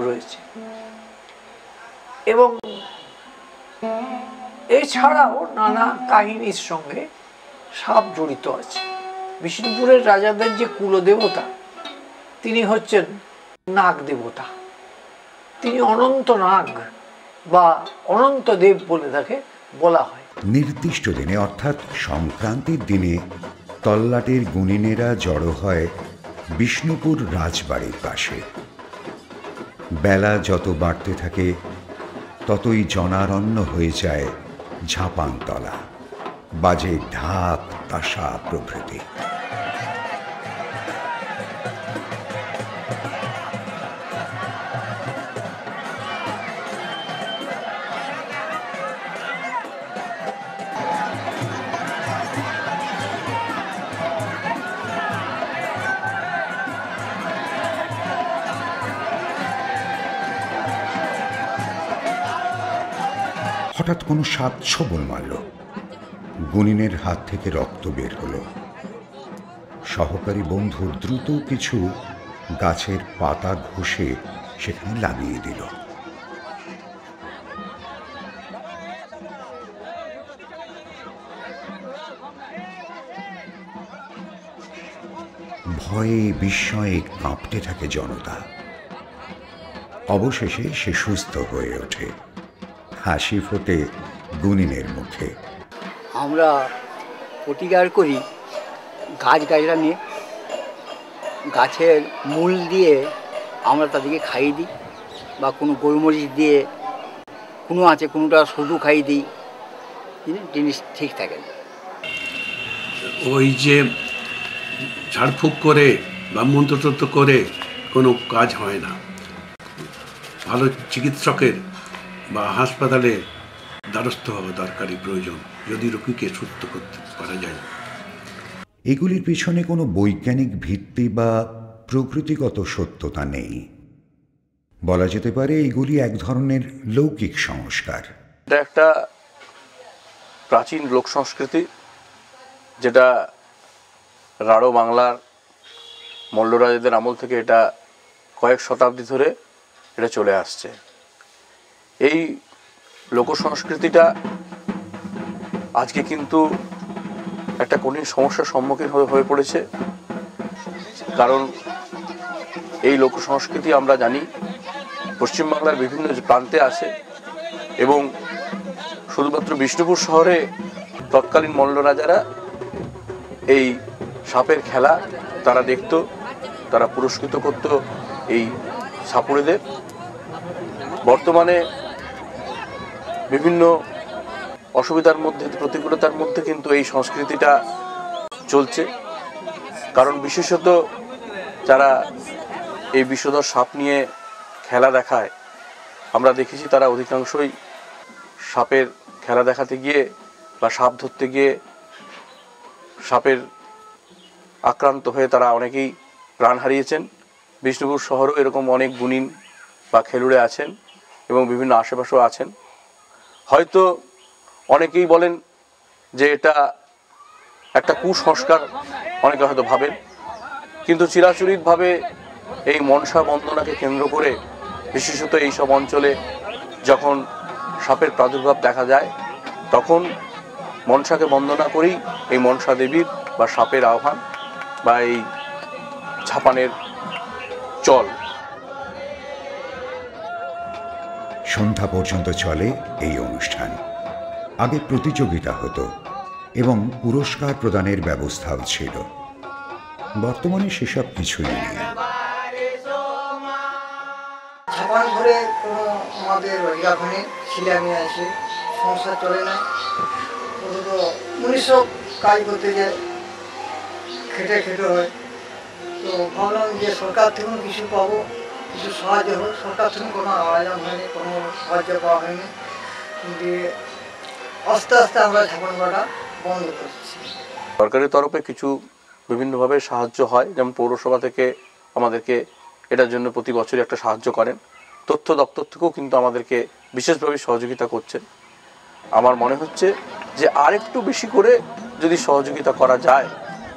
রয়েছে। এবং এছাড়াও নানা কাহিনীর সঙ্গে সাপ জড়িত আছে। বিষ্ণুপুরের রাজাদের যে কুলদেবতা তিনি হচ্ছেন নাগ দেবতা। তিনি অনন্ত নাগ বা অনন্ত দেব বলে তাকে বলা হয়। নির্দিষ্ট দিনে অর্থাৎ সংক্রান্তির দিনে তল্লাটের গুণিনেরা জড়ো হয় বিষ্ণুপুর রাজবাড়ির পাশে। বেলা যত বাড়তে থাকে ততই জনারণ্য হয়ে যায় ঝাঁপানতলা, বাজে ঢাক, তাসা প্রভৃতি। হঠাৎ কোনো সাপ ছোবল মারল, গুণিনের হাত থেকে রক্ত বের হলো। সহকারী বন্ধু দ্রুত কিছু গাছের পাতা ঘষে সেখানে লাগিয়ে দিল। ভয়ে বিস্ময়ে কাঁপতে থাকে জনতা। অবশেষে সে সুস্থ হয়ে ওঠে, হাসি ফোটে গুনিনের মুখে। আমরা প্রতিকার করি গাছগাছরা নিয়ে, গাছের মূল দিয়ে আমরা তাদেরকে খাইয়ে দিই, বা কোনো গোলমরিচ দিয়ে কোনো আছে, কোনোটা শুধু খাইয়ে দিই, জিনিস ঠিক থাকে। ওই যে ঝাড়ফুঁক করে বা মন্ত্রতন্ত্র করে কোনো কাজ হয় না। ভালো চিকিৎসকের বা হাসপাতালে দ্বারস্থ হওয়া দরকারি প্রয়োজন, যদি রোগীকে সুস্থ করতে পারা যায়। এগুলির পিছনে কোনো বৈজ্ঞানিক ভিত্তি বা প্রকৃতিগত সত্যতা নেই। বলা যেতে পারে এগুলি এক ধরনের লৌকিক সংস্কার। এটা একটা প্রাচীন লোক সংস্কৃতি, যেটা রাঢ় বাংলার মল্লরাজাদের আমল থেকে এটা কয়েক শতাব্দী ধরে এটা চলে আসছে। এই লোক সংস্কৃতিটা আজকে কিন্তু একটা কঠিন সমস্যার সম্মুখীন হয়ে পড়েছে। কারণ এই লোক সংস্কৃতি আমরা জানি পশ্চিমবাংলার বিভিন্ন প্রান্তে আছে, এবং শুধুমাত্র বিষ্ণুপুর শহরে তৎকালীন মল্লরাজারা এই সাপের খেলা তারা দেখত, তারা পুরস্কৃত করত এই সাপুড়েদের। বর্তমানে বিভিন্ন অসুবিধার মধ্যে, প্রতিকূলতার মধ্যে কিন্তু এই সংস্কৃতিটা চলছে। কারণ বিশেষত যারা এই বিষধর সাপ নিয়ে খেলা দেখায়, আমরা দেখেছি তারা অধিকাংশই সাপের খেলা দেখাতে গিয়ে বা সাপ ধরতে গিয়ে সাপের আক্রান্ত হয়ে তারা অনেকেই প্রাণ হারিয়েছেন। বিষ্ণুপুর শহরেও এরকম অনেক গুণিন বা খেলুড়ে আছেন, এবং বিভিন্ন আশেপাশেও আছেন। হয়তো অনেকেই বলেন যে এটা একটা কুসংস্কার, অনেকে হয়তো ভাবেন, কিন্তু চিরাচরিতভাবে এই মনসা বন্দনাকে কেন্দ্র করে বিশেষত এই সব অঞ্চলে যখন সাপের প্রাদুর্ভাব দেখা যায়, তখন মনসাকে বন্দনা করেই এই মনসা দেবীর বা সাপের আহ্বান বা এই ঝাপানের চল। সন্ধ্যা পর্যন্ত চলে এই অনুষ্ঠান। আগে প্রতিযোগিতা হতো এবং পুরস্কার প্রদানের ব্যবস্থাও ছিল। বর্তমানে সেসব কিছুই নেই। ছাপান ঘরে কোনো আমাদের রোজগারখানে ছিলামে আছে, সংসার চলে না। তো মনুষ্য কাজ করতে যায়, খেটে খেটে হয়। তো ভাবলাম যে সরকার থেকে কিছু পাবো, কিছু সাহায্য হোক। সরকার থেকে কোনো আয়োজন হয়নি, কোনো সাহায্য পাওয়া হয়নি। দিয়ে আস্তে আস্তে আমরা ছাপান ঘরটা বন্ধ করছি। সরকারের তরফে কিছু বিভিন্নভাবে সাহায্য হয়, যেমন পৌরসভা থেকে আমাদেরকে এটার জন্য প্রতি বছরই একটা সাহায্য করেন। তথ্য দপ্তর থেকেও কিন্তু আমাদেরকে বিশেষভাবে সহযোগিতা করছেন। আমার মনে হচ্ছে যে আরেকটু বেশি করে যদি সহযোগিতা করা যায়,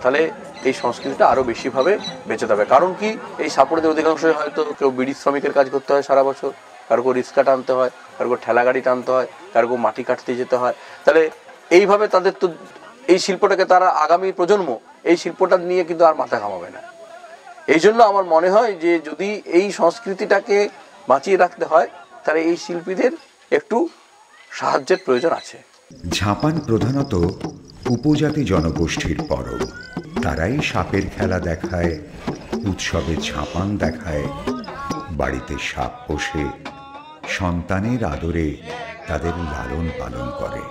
তাহলে এই সংস্কৃতিটা আরও বেশিভাবে বেঁচে যাবে। কারণ কি, এই সাপুড়েদের অধিকাংশই হয়তো কেউ বিড়ি শ্রমিকের কাজ করতে হয় সারা বছর, কারো রিক্সা টানতে হয়, কারো ঠেলা গাড়ি টানতে হয়, কারো মাটি কাটতে যেতে হয়। তাহলে এইভাবে তাদের তো এই শিল্পটাকে তারা আগামী প্রজন্ম এই শিল্পটা নিয়ে কিন্তু আর মাথা ঘামাবে না। এই জন্য আমার মনে হয় যে যদি এই সংস্কৃতিটাকে বাঁচিয়ে রাখতে হয়, তাহলে এই শিল্পীদের একটু সাহায্যের প্রয়োজন আছে। ঝাপান প্রধানত উপজাতি জনগোষ্ঠীর পরব। তারাই সাপের খেলা দেখায়, উৎসবে ঝাপান দেখায়, বাড়িতে সাপ পোষে, সন্তানের আদরে তাদের লালন পালন করে।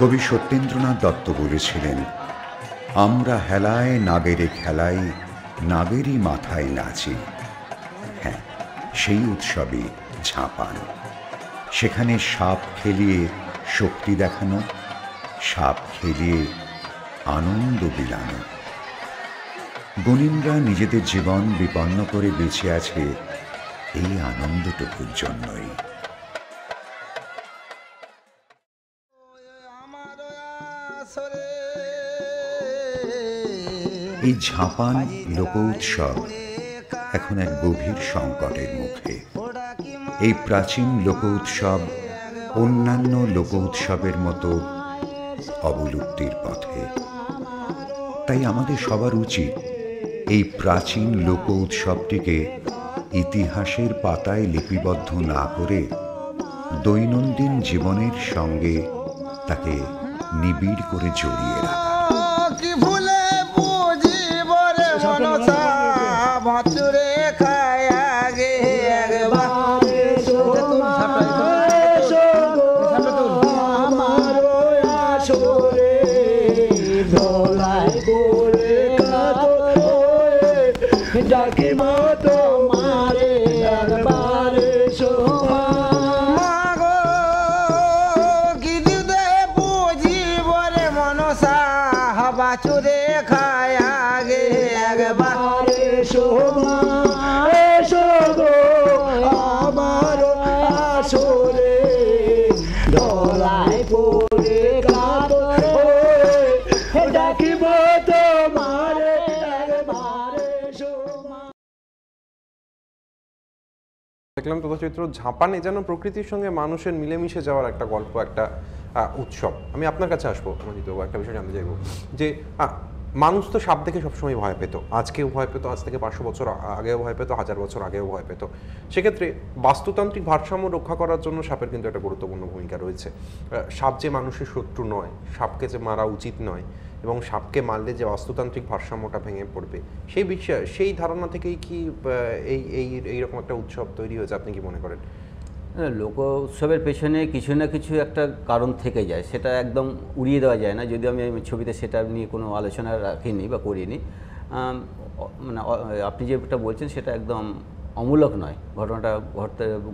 কবি সত্যেন্দ্রনাথ দত্ত বলেছিলেন, আমরা হেলায় নাগেরে খেলাই, নাগেরই মাথায় নাচি। হ্যাঁ, সেই উৎসবই ঝাপান। সেখানে সাপ খেলিয়ে শক্তি দেখানো, সাপ খেলিয়ে আনন্দ বিলানো, গুণিনরা নিজেদের জীবন বিপন্ন করে বেঁচে আছে এই আনন্দটুকুর জন্যই। এই ঝাঁপান লোক উৎসব এখন এক গভীর সংকটের মুখে। এই প্রাচীন লোক উৎসব অন্যান্য লোক উৎসবের মতো অবলুপ্তির পথে। তাই আমাদের সবার উচিত এই প্রাচীন লোক উৎসবটিকে ইতিহাসের পাতায় লিপিবদ্ধ না করে দৈনন্দিন জীবনের সঙ্গে তাকে নিবিড় করে জড়িয়ে রাখা। দেখলাম তথ্যচিত্র ঝাঁপানে যেন প্রকৃতির সঙ্গে মানুষের মিলেমিশে যাওয়ার একটা গল্প, একটা উৎসব। আমি আপনার কাছে আসবো অজিত বাবু, একটা বিষয় জানতে চাইবো যে মানুষ তো সাপ দেখে সবসময় ভয় পেত, আজকেও ভয় পেত, আজ থেকে 500 বছর আগেও ভয় পেত, 1000 বছর আগেও ভয় পেত। সেক্ষেত্রে বাস্তুতান্ত্রিক ভারসাম্য রক্ষা করার জন্য সাপের কিন্তু একটা গুরুত্বপূর্ণ ভূমিকা রয়েছে। সাপ যে মানুষের শত্রু নয়, সাপকে যে মারা উচিত নয়, এবং সাপকে মারলে যে বাস্তুতান্ত্রিক ভারসাম্যটা ভেঙে পড়বে, সেই বিষয় সেই ধারণা থেকেই কি এইরকম একটা উৎসব তৈরি হয়েছে, আপনি কি মনে করেন? লোক উৎসবের পেছনে কিছু না কিছু একটা কারণ থেকে যায়, সেটা একদম উড়িয়ে দেওয়া যায় না। যদিও আমি ছবিতে সেটা নিয়ে কোনো আলোচনা রাখিনি বা করিনি। মানে আপনি যেটা বলছেন সেটা একদম অমূলক নয়, ঘটনাটা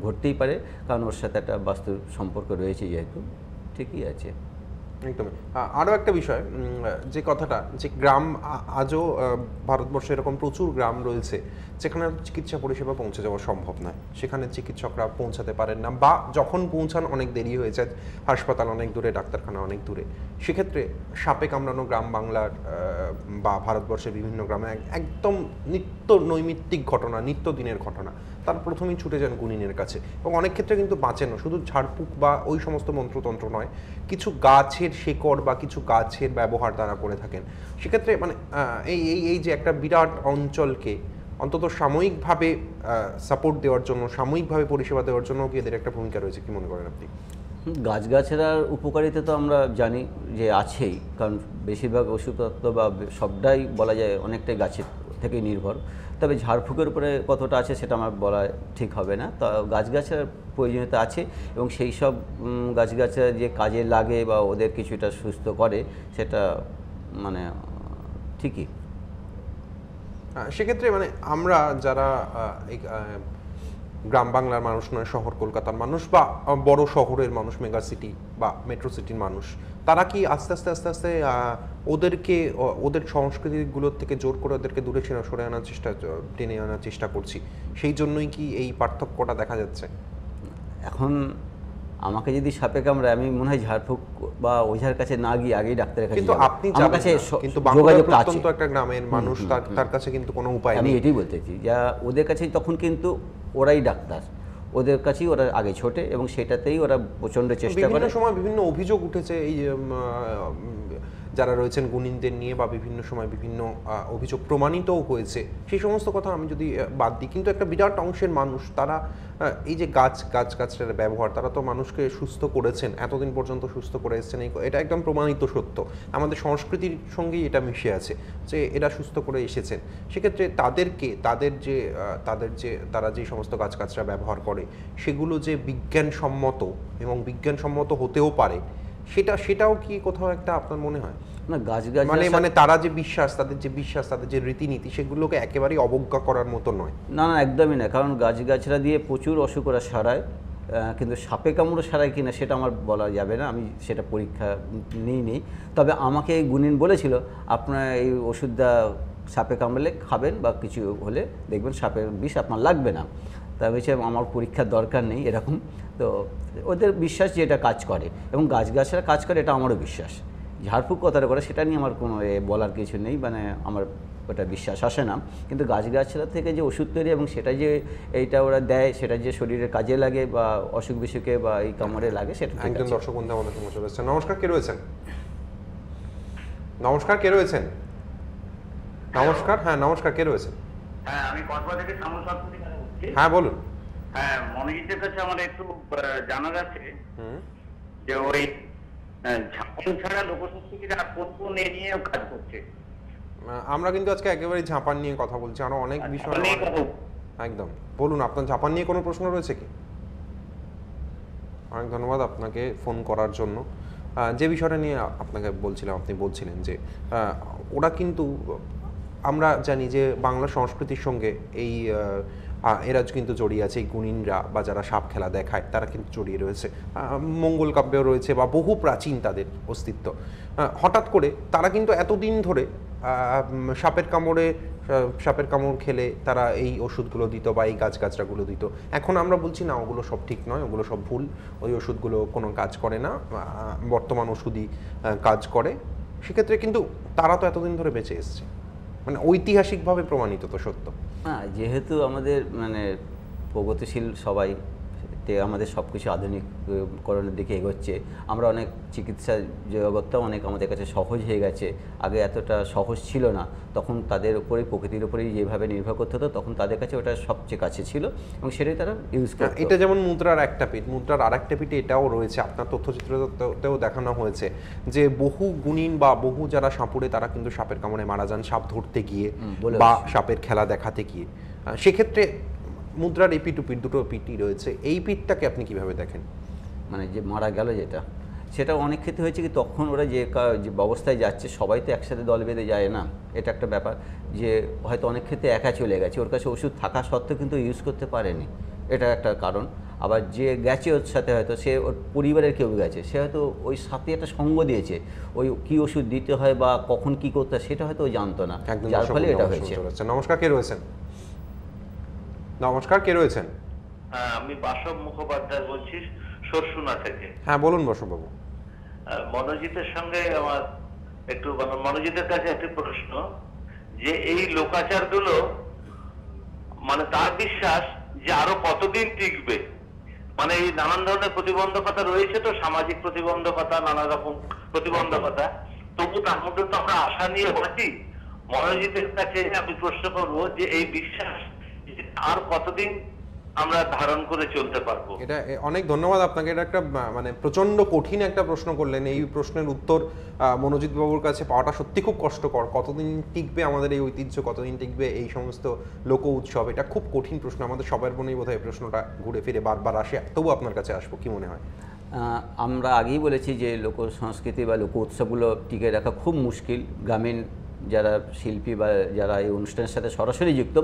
ঘটতেই পারে, কারণ ওর সাথে একটা বাস্তু সম্পর্ক রয়েছে, যেহেতু ঠিকই আছে। একদমই। আরও একটা বিষয়, যে কথাটা, যে গ্রাম আজও ভারতবর্ষে এরকম প্রচুর গ্রাম রয়েছে যেখানে চিকিৎসা পরিষেবা পৌঁছে যাওয়া সম্ভব নয়, সেখানে চিকিৎসকরা পৌঁছাতে পারেন না, বা যখন পৌঁছান অনেক দেরি হয়ে যায়, হাসপাতাল অনেক দূরে, ডাক্তারখানা অনেক দূরে। সেক্ষেত্রে সাপে কামড়ানো গ্রাম বাংলার বা ভারতবর্ষের বিভিন্ন গ্রামে একদম নিত্য নৈমিত্তিক ঘটনা, নিত্যদিনের ঘটনা। তার প্রথমেই ছুটে যান গুণিনের কাছে, এবং অনেক ক্ষেত্রে কিন্তু বাঁচেনও। শুধু ঝাড়ফুঁক বা ওই সমস্ত মন্ত্রতন্ত্র নয়, কিছু গাছের শেকড় বা কিছু গাছের ব্যবহার তারা করে থাকেন। সেক্ষেত্রে মানে এই যে একটা বিরাট অঞ্চলকে অন্তত সাময়িকভাবে সাপোর্ট দেওয়ার জন্য, সাময়িকভাবে পরিষেবা দেওয়ার জন্য কি এদের একটা ভূমিকা রয়েছে, কি মনে করেন আপনি? গাছগাছড়ার উপকারিতা তো আমরা জানি যে আছেই, কারণ বেশিরভাগ ওষুধতত্ত্ব বা সবটাই বলা যায় অনেকটাই গাছের থেকে নির্ভর। তবে ঝাড়ফুঁকের উপরে কতটা আছে সেটা আমার বলা ঠিক হবে না। তো গাছগাছড়ার প্রয়োজনীয়তা আছে, এবং সেই সব গাছগাছড়া যে কাজে লাগে বা ওদের কিছুটা সুস্থ করে, সেটা মানে ঠিকই। সেক্ষেত্রে মানে আমরা যারা গ্রাম বাংলার মানুষ নয়, শহর কলকাতার মানুষ বা বড় শহরের মানুষ, মেগা সিটি বা মেট্রো সিটির মানুষ, তারা কি আস্তে আস্তে আস্তে আস্তে ওদেরকে ওদের সংস্কৃতিগুলোর থেকে জোর করে ওদেরকে দূরে সরে আনার টেনে আনার চেষ্টা করছি, সেই জন্যই কি এই পার্থক্যটা দেখা যাচ্ছে? এখন আমাকে যদি সাপে কামড়ায়, আমি মনে হয় ঝাড়ফুঁক বা ওঝার কাছে না গিয়ে আগেই ডাক্তারের কাছে, কিন্তু আপনি আমার কাছে কিন্তু বাংলার প্রত্যন্ত একটা গ্রামের মানুষ, তার কাছে কিন্তু কোনো উপায় নেই। আমি এটাই বলতে চাই, যা ওদের কাছে তখন কিন্তু ওরাই ডাক্তার, ওদের কাছেই ওরা আগে ছোটে, এবং সেটাতেই ওরা প্রচণ্ড চেষ্টা করে। বিভিন্ন সময় বিভিন্ন অভিযোগ উঠেছে এই যারা রয়েছেন গুণিনদের নিয়ে, বা বিভিন্ন সময় বিভিন্ন অভিযোগ প্রমাণিতও হয়েছে। সেই সমস্ত কথা আমি যদি বাদ দিই, কিন্তু একটা বিরাট অংশের মানুষ তারা এই যে গাছের ব্যবহার, তারা তো মানুষকে সুস্থ করেছেন, এতদিন পর্যন্ত সুস্থ করে এসেছেন, এটা একদম প্রমাণিত সত্য। আমাদের সংস্কৃতির সঙ্গেই এটা মিশে আছে যে এরা সুস্থ করে এসেছেন। সেক্ষেত্রে তারা যে সমস্ত গাছগাছরা ব্যবহার করে, সেগুলো যে বিজ্ঞানসম্মত এবং বিজ্ঞানসম্মত হতেও পারে, সেটাও কি কোথাও একটা আপনার মনে হয় না? গাছগাছ মানে তারা যে বিশ্বাস, তাদের যে রীতিনীতি, সেগুলোকে একেবারেই অবজ্ঞা করার মতো নয়। না, একদমই না। কারণ গাছগাছরা দিয়ে প্রচুর অসুখ ওরা সারায়, কিন্তু সাপে কামড়ে সারায় কিনা সেটা আমার বলা যাবে না, আমি সেটা পরীক্ষা নিইনি। তবে আমাকে গুণিন বলেছিল, আপনার এই ওষুধটা সাপে কামড়ালে খাবেন বা কিছু হলে দেখবেন সাপের বিষ আপনার লাগবে না। তা হচ্ছে আমার পরীক্ষার দরকার নেই এরকম। তো ওদের বিশ্বাস যে এটা কাজ করে এবং গাছগাছরা কাজ করে, এটা আমারও বিশ্বাস। ঝাড়ফুঁক কথাটা করে সেটা নিয়ে আমার কোনো বলার কিছু নেই, মানে আমার ওটা বিশ্বাস আসে না। কিন্তু গাছগাছরা থেকে যে ওষুধ তৈরি এবং সেটা যে এইটা ওরা দেয়, সেটা যে শরীরের কাজে লাগে বা অসুখ বিসুখে বা এই কামড়ে লাগে, সেটা একজন দর্শক বন্ধু আমাদের সঙ্গে চলে এসেছেন। নমস্কার, কে রয়েছেন? নমস্কার, কে রয়েছেন? নমস্কার, হ্যাঁ নমস্কার, কে রয়েছেন? হ্যাঁ, আমি কসবা থেকে সামল সরস্বতী বলছি। হ্যাঁ বলুন। হ্যাঁ, মনোজিতের কাছে আমার একটু জানার আছে যে ওই ঝাঁপান ছাড়া লোকশক্তিরা কোন নিয়ে কাজ করছে। আমরা কিন্তু আজকে একেবারে ঝাঁপান নিয়ে কথা বলছি, আরো অনেক বিষয়। একদম বলুন, আপনার ঝাঁপান নিয়ে কোনো প্রশ্ন রয়েছে কি? অনেক ধন্যবাদ আপনাকে ফোন করার জন্য। যে বিষয়টা নিয়ে আপনাকে বলছিলাম, আপনি বলছিলেন যে ওরা কিন্তু, আমরা জানি যে বাংলা সংস্কৃতির সঙ্গে এই এরা কিন্তু জড়িয়ে আছে, এই গুণিনরা বা যারা সাপ খেলা দেখায় তারা কিন্তু জড়িয়ে রয়েছে। মঙ্গল কাব্যেও রয়েছে বা বহু প্রাচীন তাদের অস্তিত্ব। হঠাৎ করে তারা কিন্তু এতদিন ধরে সাপের কামড় খেলে তারা এই ওষুধগুলো দিত বা এই গাছগাছরাগুলো দিত। এখন আমরা বলছি না, ওগুলো সব ঠিক নয়, ওগুলো সব ভুল, ওই ওষুধগুলো কোনো কাজ করে না, বর্তমান ওষুধই কাজ করে। সেক্ষেত্রে কিন্তু তারা তো এতদিন ধরে বেঁচে এসছে, মানে ঐতিহাসিকভাবে প্রমাণিত তো সত্য। হ্যাঁ, যেহেতু আমাদের মানে প্রগতিশীল সবাই, আমাদের সব কিছু আধুনিককরণের দিকে এগোচ্ছে, আমরা অনেক চিকিৎসা জগৎটাও অনেক আমাদের কাছে সহজ হয়ে গেছে। আগে এতটা সহজ ছিল না, তখন তাদের উপরেই, প্রকৃতির উপরেই যেভাবে নির্ভর করতে হতো, তখন তাদের কাছে ওটা সবচেয়ে কাছে ছিল এবং সেটাই তারা ইউজ করত। এটা যেমন মুদ্রার একটা পিঠ, মুদ্রার আর একটা পিঠে এটাও রয়েছে, আপনার তথ্যচিত্রতেও দেখানো হয়েছে যে বহু গুণিন বা বহু যারা সাপুড়ে তারা কিন্তু সাপের কামড়ে মারা যান, সাপ ধরতে গিয়ে বা সাপের খেলা দেখাতে গিয়ে। সেক্ষেত্রে মুদ্রার এই পিঠ দুটো পিঠই রয়েছে, এই পিঠটাকে আপনি কিভাবে দেখেন? মানে যে মারা গেল যেটা, সেটা অনেক ক্ষেত্রে হয়েছে কি, তখন ওরা যে অবস্থায় যাচ্ছে সবাই তো একসাথে দল বেঁধে যায় না, এটা একটা ব্যাপার। যে হয়তো অনেক ক্ষেত্রে একা চলে গেছে, ওর কাছে ওষুধ থাকা সত্ত্বেও কিন্তু ইউজ করতে পারেনি, এটা একটা কারণ। আবার যে গেছে ওর সাথে, হয়তো সে ওর পরিবারের কেউ গেছে, সে হয়তো ওই সাথে একটা সঙ্গ দিয়েছে, ওই কি ওষুধ দিতে হয় বা কখন কি করতে হয় সেটা হয়তো ও জানতো না, যার ফলে এটা হয়েছে। নমস্কার, কে রয়েছেন? নমস্কার, কে রয়েছেন? হ্যাঁ, আমি বাসব মুখোপাধ্যায় বলছি সরসুনা থেকে। হ্যাঁ বলুন বাসববাবু। মনোজিতের সঙ্গে আমার একটু, মনোজিতের কাছে একটি প্রশ্ন, যে এই লোকাচারগুলো মানে তার বিশ্বাস যে আরো কতদিন টিকবে, মানে এই নানান ধরনের প্রতিবন্ধকতা রয়েছে, তো সামাজিক প্রতিবন্ধকতা, নানা রকম প্রতিবন্ধকতা, তবু তার মধ্যে তো আমরা আশা নিয়ে বাঁচি। মনোজিতের কাছে আমি প্রশ্ন করবো যে এই বিশ্বাস আর কতদিন আমরা ধারণ করে চলতে পারবো? এটা অনেক ধন্যবাদ আপনাকে, এটা একটা মানে প্রচন্ড কঠিন একটা প্রশ্ন করলেন। এই প্রশ্নের উত্তর মনোজিৎ বাবুর কাছে পাওয়াটা সত্যি খুব কষ্টকর। কতদিন টিকবে আমাদের এই ঐতিহ্য, কতদিন টিকবে এই সমস্ত লোক উৎসব, এটা খুব কঠিন প্রশ্ন। আমাদের সবার মনেই বোধহয় এই প্রশ্নটা ঘুরে ফিরে বারবার আসে, তবু আপনার কাছে আসবো, কি মনে হয়? আমরা আগেই বলেছি যে লোক সংস্কৃতি বা লোক উৎসবগুলো টিকে রাখা খুব মুশকিল। গ্রামীণ যারা শিল্পী বা যারা এই অনুষ্ঠানের সাথে সরাসরি যুক্ত,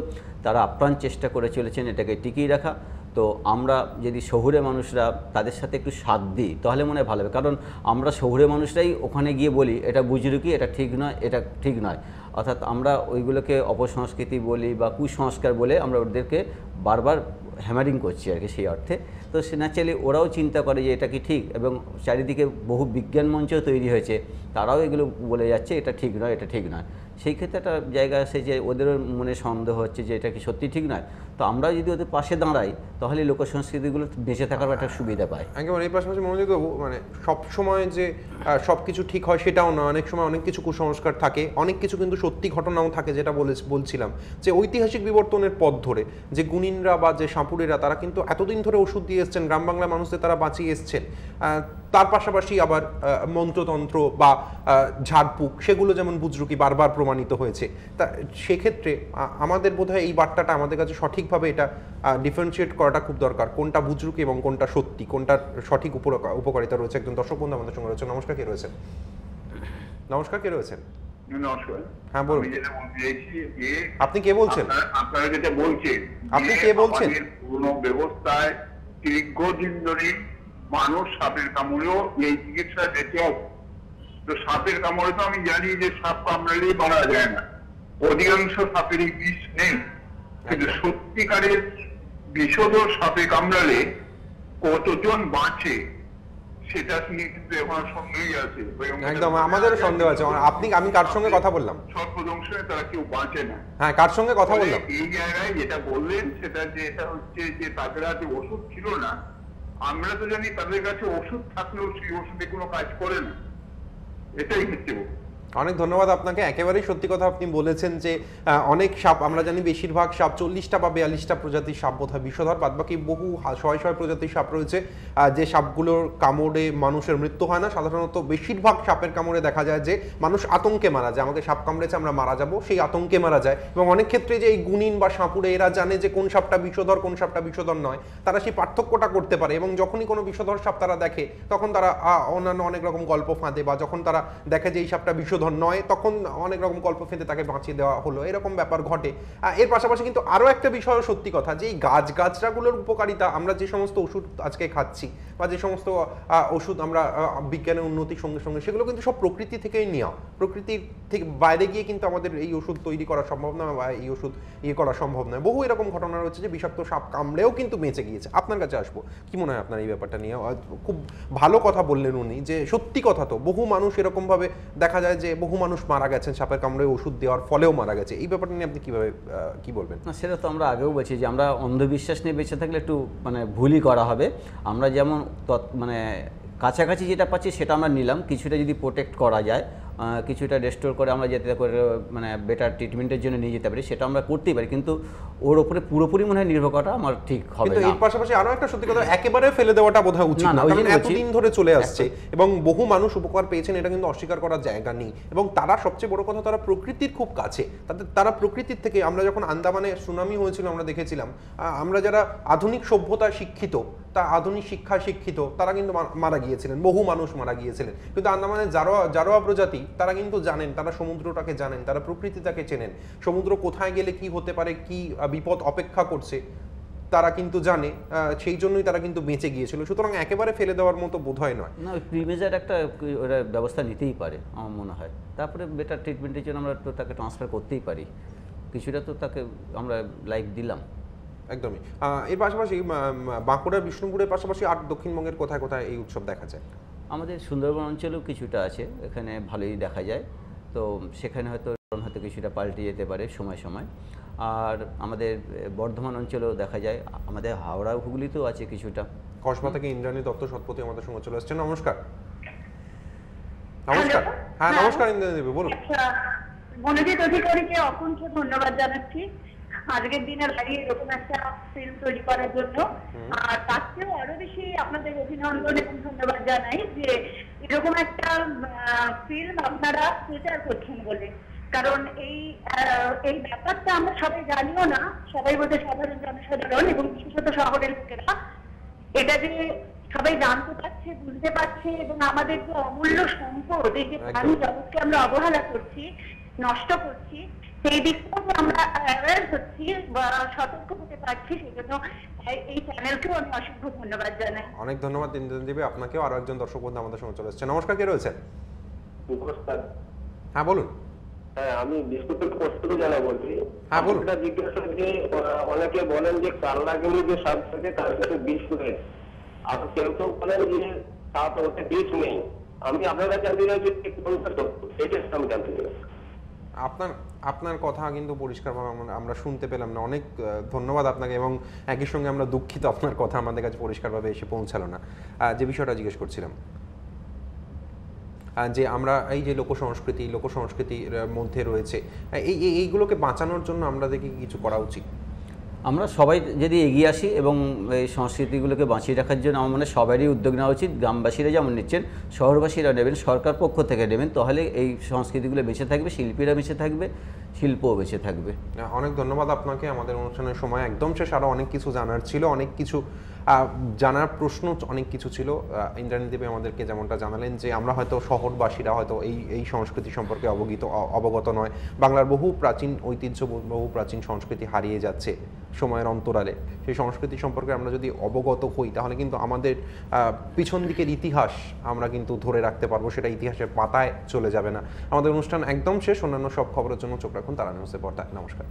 তারা আপ্রাণ চেষ্টা করে চলেছেন এটাকে টিকিয়ে রাখা। তো আমরা যদি শহুরে মানুষরা তাদের সাথে একটু সাথ দিই তাহলে মনে হয় ভালো হবে, কারণ আমরা শহুরে মানুষরাই ওখানে গিয়ে বলি এটা বুজরুকি, এটা ঠিক নয়, এটা ঠিক নয়। অর্থাৎ আমরা ওইগুলোকে অপসংস্কৃতি বলি বা কুসংস্কার বলে আমরা ওদেরকে বারবার হ্যামারিং করছি আর কি, সেই অর্থে। তো সে ন্যাচারালি ওরাও চিন্তা করে যে এটা কি ঠিক, এবং চারিদিকে বহু বিজ্ঞান মঞ্চও তৈরি হয়েছে, তারাও এগুলো বলে যাচ্ছে এটা ঠিক নয়, এটা ঠিক নয়। সেই ক্ষেত্রে একটা জায়গা আছে যে ওদেরও মনে সন্দেহ হচ্ছে যে এটা কি সত্যি ঠিক নয়। তো আমরা যদি ওদের পাশে দাঁড়াই তাহলে লোকসংস্কৃতিগুলো বেঁচে থাকার একটা সুবিধা পায়। একেবারে এই পাশাপাশি মনোযোগ দেবো, মানে সবসময় যে সব কিছু ঠিক হয় সেটাও না, অনেক সময় অনেক কিছু কুসংস্কার থাকে, অনেক কিছু কিন্তু সত্যি ঘটনাও থাকে। যেটা বলছিলাম যে ঐতিহাসিক বিবর্তনের পথ ধরে যে গুণিনরা বা যে সাপুড়েরা তারা কিন্তু এতদিন ধরে ওষুধ দিয়ে এসছেন, গ্রাম বাংলার মানুষদের তারা বাঁচিয়ে এসছেন। তার পাশাপাশি আবার মন্ত্রতন্ত্র বা ঝাড়ফুঁক সেগুলো যেমন বুজরুকি বারবার প্রমাণিত হয়েছে। তা সেক্ষেত্রে আমাদের বোধহয় এই বার্তাটা আমাদের কাছে সঠিকভাবে এটা ডিফারেন্সিয়েট করাটা খুব দরকার, কোনটা বুজরুকি এবং কোনটা সত্যি, কোনটার সঠিক উপকারিতা রয়েছে। একজন দর্শক বন্ধু আমাদের সঙ্গে রয়েছে। নমস্কার, কে রয়েছেন? নমস্কার, কে রয়েছেন? নমস্কার। হ্যাঁ বলুন। আপনি কে বলছেন? আপনারা যেটা বলছেন, আপনি কে বলছেন? পুরনো ব্যবস্থায় দীর্ঘদিন ধরে মানুষ সাপের কামড়েও এই চিকিৎসা দেখে, তো সাপের কামড়ে তো আমি জানি যে সাপ কামড়ালেই মারা যায় না, অধিকাংশ সাপেরই বিষ নেই, কিন্তু সত্যিকারের বিষধর সাপে কামড়ালে কতজন বাঁচে সেটা নিয়ে কিন্তু এখন সন্দেহই আছে। একদম আমাদেরও সন্দেহ আছে। আমি কার সঙ্গে কথা বললাম? সর্বদংশনে তারা কেউ বাঁচে না। হ্যাঁ, কার সঙ্গে কথা বললাম? এই জায়গায় যেটা বললেন সেটা যে এটা হচ্ছে যে তাদের কাছে ওষুধ ছিল না। আমরা তো জানি তাদের কাছে ওষুধ থাকলেও সেই ওষুধে কোনো কাজ করে না, এটাই হচ্ছে। অনেক ধন্যবাদ আপনাকে। একেবারেই সত্যি কথা আপনি বলেছেন যে অনেক সাপ, আমরা জানি বেশিরভাগ সাপ 40টা বা 42টা প্রজাতির সাপ বোধহয় বিষধর, বাদবাকি বহু শয়ে শয়ে প্রজাতির সাপ রয়েছে যে সাপগুলোর কামড়ে মানুষের মৃত্যু হয় না। সাধারণত বেশিরভাগ সাপের কামড়ে দেখা যায় যে মানুষ আতঙ্কে মারা যায়, আমাকে সাপ কামড়েছে আমরা মারা যাব, সেই আতঙ্কে মারা যায়। এবং অনেক ক্ষেত্রে যে এই গুণিন বা সাপুড়ে এরা জানে যে কোন সাপটা বিষধর কোন সাপটা বিষধর নয়, তারা সেই পার্থক্যটা করতে পারে। এবং যখনই কোনো বিষধর সাপ তারা দেখে তখন তারা অন্যান্য অনেক রকম গল্প ফাঁদে, বা যখন তারা দেখে যে এই সাপটা বিষধর নয় তখন অনেক রকম গল্প ফেঁদে তাকে বাঁচিয়ে দেওয়া হলো, এরকম ব্যাপার ঘটে। এর পাশাপাশি কিন্তু আরও একটা বিষয় সত্যি কথা যে এই গাছগাছরাগুলোর উপকারিতা, আমরা যে সমস্ত ওষুধ আজকে খাচ্ছি বা যে সমস্ত ওষুধ আমরা বিজ্ঞানের উন্নতির সঙ্গে সঙ্গে সেগুলো কিন্তু সব প্রকৃতি থেকেই নেওয়া। প্রকৃতির থেকে বাইরে গিয়ে কিন্তু আমাদের এই ওষুধ তৈরি করা সম্ভব নয় বা এই ওষুধ করা সম্ভব নয়। বহু এরকম ঘটনা রয়েছে যে বিষাক্ত সাপ কামড়েও কিন্তু বেঁচে গিয়েছে। আপনার কাছে আসবো, কি মনে হয় আপনার এই ব্যাপারটা নিয়ে? খুব ভালো কথা বললেন উনি, যে সত্যি কথা তো বহু মানুষ এরকমভাবে দেখা যায় যে বহু মানুষ মারা গেছেন সাপের কামড়ে ওষুধ দেওয়ার ফলেও মারা গেছে। এই ব্যাপারটা নিয়ে আপনি কিভাবে কি বলবেন? না, সেটা তো আমরা আগেও বলছি যে আমরা অন্ধবিশ্বাস নিয়ে বেঁচে থাকলে একটু ভুলই করা হবে। আমরা যেমন কাছাকাছি যেটা পাচ্ছি সেটা আমরা নিলাম, কিছুটা যদি প্রোটেক্ট করা যায়, কিছুটা রেস্টোর করে আমরা যেতে করে বেটার ট্রিটমেন্টের জন্য নিয়ে যেতে পারি, সেটা আমরা করতেই পারি। কিন্তু ওর উপরে পুরোপুরি মনে হয় নির্ভর করাটা আমার ঠিক হবে না। এর পাশাপাশি আরো একটা সত্যি কথা, একেবারে ফেলে দেওয়াটা বোধহয় উচিত না, কারণ এতদিন ধরে চলে আসছে এবং বহু মানুষ উপকার পেয়েছেন, এটা কিন্তু অস্বীকার করার জায়গা নেই। এবং তারা সবচেয়ে বড় কথা, তারা প্রকৃতির খুব কাছে, তারা প্রকৃতির থেকে, আমরা যখন আন্দামানে সুনামি হয়েছিল আমরা দেখেছিলাম, আমরা যারা আধুনিক সভ্যতা শিক্ষিত, তা আধুনিক শিক্ষা শিক্ষিত, তারা কিন্তু মারা গিয়েছিলেন, বহু মানুষ মারা গিয়েছিলেন। কিন্তু আন্দামানের জারোয়া প্রজাতি, তারা কিন্তু জানেন, তারা সমুদ্রটাকে জানেন, তারা প্রকৃতিটাকে চেনেন, সমুদ্র কোথায় গেলে কি হতে পারে, কি বিপদ অপেক্ষা করছে তারা কিন্তু জানে, সেই জন্যই তারা কিন্তু বেঁচে গিয়েছিল। সুতরাং একেবারে ফেলে দেওয়ার মতো বোধহয় নয়। না, প্রিমেজার একটা ওরা ব্যবস্থা নিতেই পারে আমার মনে হয়। তারপরে বেটার ট্রিটমেন্টের জন্য আমরা তো তাকে ট্রান্সফার করতেই পারি, কিছুটা তো তাকে আমরা লাইফ দিলাম। একদমই। এর পাশাপাশি বাঁকুড়া বিষ্ণুপুরের পাশাপাশি আর দক্ষিণবঙ্গের কোথায় কোথায় এই উৎসব দেখা যায়? আমাদের সুন্দরবন অঞ্চলেও কিছুটা আছে, এখানে ভালোই দেখা যায়। তো সেখানে হয়তো কিছুটা পাল্টে যেতে পারে সময় সময়। আর আমাদের বর্ধমান অঞ্চলেও দেখা যায়, আমাদের হাওড়া হুগলিতেও আছে কিছুটা। কসবা থেকে ইন্দ্রাণী দত্ত শতপথী আমাদের সঙ্গে চলে আসছে। নমস্কার। নমস্কার। হ্যাঁ, নমস্কার ইন্দ্রাণী দেবী, বলুন। মনোজিৎ অধিকারীকে অসংখ্য ধন্যবাদ জানাচ্ছি আজকের দিনে দাঁড়িয়ে এরকম একটা ফিল্ম তৈরি করার জন্য। আর তার চেয়েও আরো বেশি আপনাদের অভিনন্দন এবং ধন্যবাদ জানাই যে এরকম একটা ফিল্ম আপনারা প্রচার করছেন বলে। কারণ এই ব্যাপারটা আমরা সবাই জানিও না, সবাই বলতে সাধারণ জনসাধারণ এবং বিশেষত শহরের লোকেরা এটা যে সবাই জানতে পারছে, বুঝতে পারছে, এবং আমাদের যে অমূল্য সম্পদ, এই যে প্রাণী জগৎকে আমরা অবহেলা করছি, নষ্ট করছি, সেই দিকটাও আমরা অ্যাওয়ার হচ্ছি বা সতর্ক হতে পারছি। সেই জন্য এই চ্যানেলকেও আমি অসংখ্য ধন্যবাদ জানাই। অনেক ধন্যবাদ ইন্দ্রাণী দেবী আপনাকেও। আরো একজন দর্শক বন্ধু আমাদের সঙ্গে চলে এসেছে। নমস্কার, কে রয়েছেন? হ্যাঁ, বলুন। হ্যাঁ, আমি বিস্কুটের প্রস্তুত জানা বলছি। হ্যাঁ, বলুন। জিজ্ঞাসা যে অনেকে বলেন যে কালনাগিনী যে সাপ থাকে তার কাছে বিষ নেই, আর কেউ কেউ বলেন যে সাপ ওতে বিষ নেই। আমি আপনার কাছে জানতে চাইছি কোনটা সত্য, এটা আমি জানতে চাই। আপনার কথা কিন্তু পরিষ্কারভাবে আমরা শুনতে পেলাম না। অনেক ধন্যবাদ আপনাকে, এবং একই সঙ্গে আমরা দুঃখিত আপনার কথা আমাদের কাছে পরিষ্কারভাবে এসে পৌঁছালো না। যে বিষয়টা জিজ্ঞেস করছিলাম, যে আমরা এই যে লোকসংস্কৃতির মধ্যে রয়েছে, এইগুলোকে বাঁচানোর জন্য আমাদেরকে কিছু করা উচিত। আমরা সবাই যদি এগিয়ে আসি এবং এই সংস্কৃতিগুলোকে বাঁচিয়ে রাখার জন্য আমার মনে হয় সবারই উদ্যোগ নেওয়া উচিত। গ্রামবাসীরা যেমন নিচ্ছেন, শহরবাসীরা নেবেন, সরকার পক্ষ থেকে নেবেন, তাহলে এই সংস্কৃতিগুলো বেঁচে থাকবে, শিল্পীরা বেঁচে থাকবে, শিল্পও বেঁচে থাকবে। অনেক ধন্যবাদ আপনাকে। আমাদের অনুষ্ঠানের সময় একদম শেষ, আরও অনেক কিছু জানার ছিল, অনেক কিছু জানার প্রশ্ন অনেক কিছু ছিল। ইন্দ্রাণী দেবী আমাদেরকে যেমনটা জানালেন যে আমরা হয়তো শহরবাসীরা হয়তো এই সংস্কৃতি সম্পর্কে অবগত নয়, বাংলার বহু প্রাচীন ঐতিহ্য, বহু প্রাচীন সংস্কৃতি হারিয়ে যাচ্ছে সময়ের অন্তরালে। সেই সংস্কৃতি সম্পর্কে আমরা যদি অবগত হই তাহলে কিন্তু আমাদের পিছন দিকের ইতিহাস আমরা কিন্তু ধরে রাখতে পারবো, সেটা ইতিহাসের পাতায় চলে যাবে না। আমাদের অনুষ্ঠান একদম শেষ। অন্যান্য সব খবরের জন্য চোখ রাখুন তারা নিউজের পর্দায়। নমস্কার।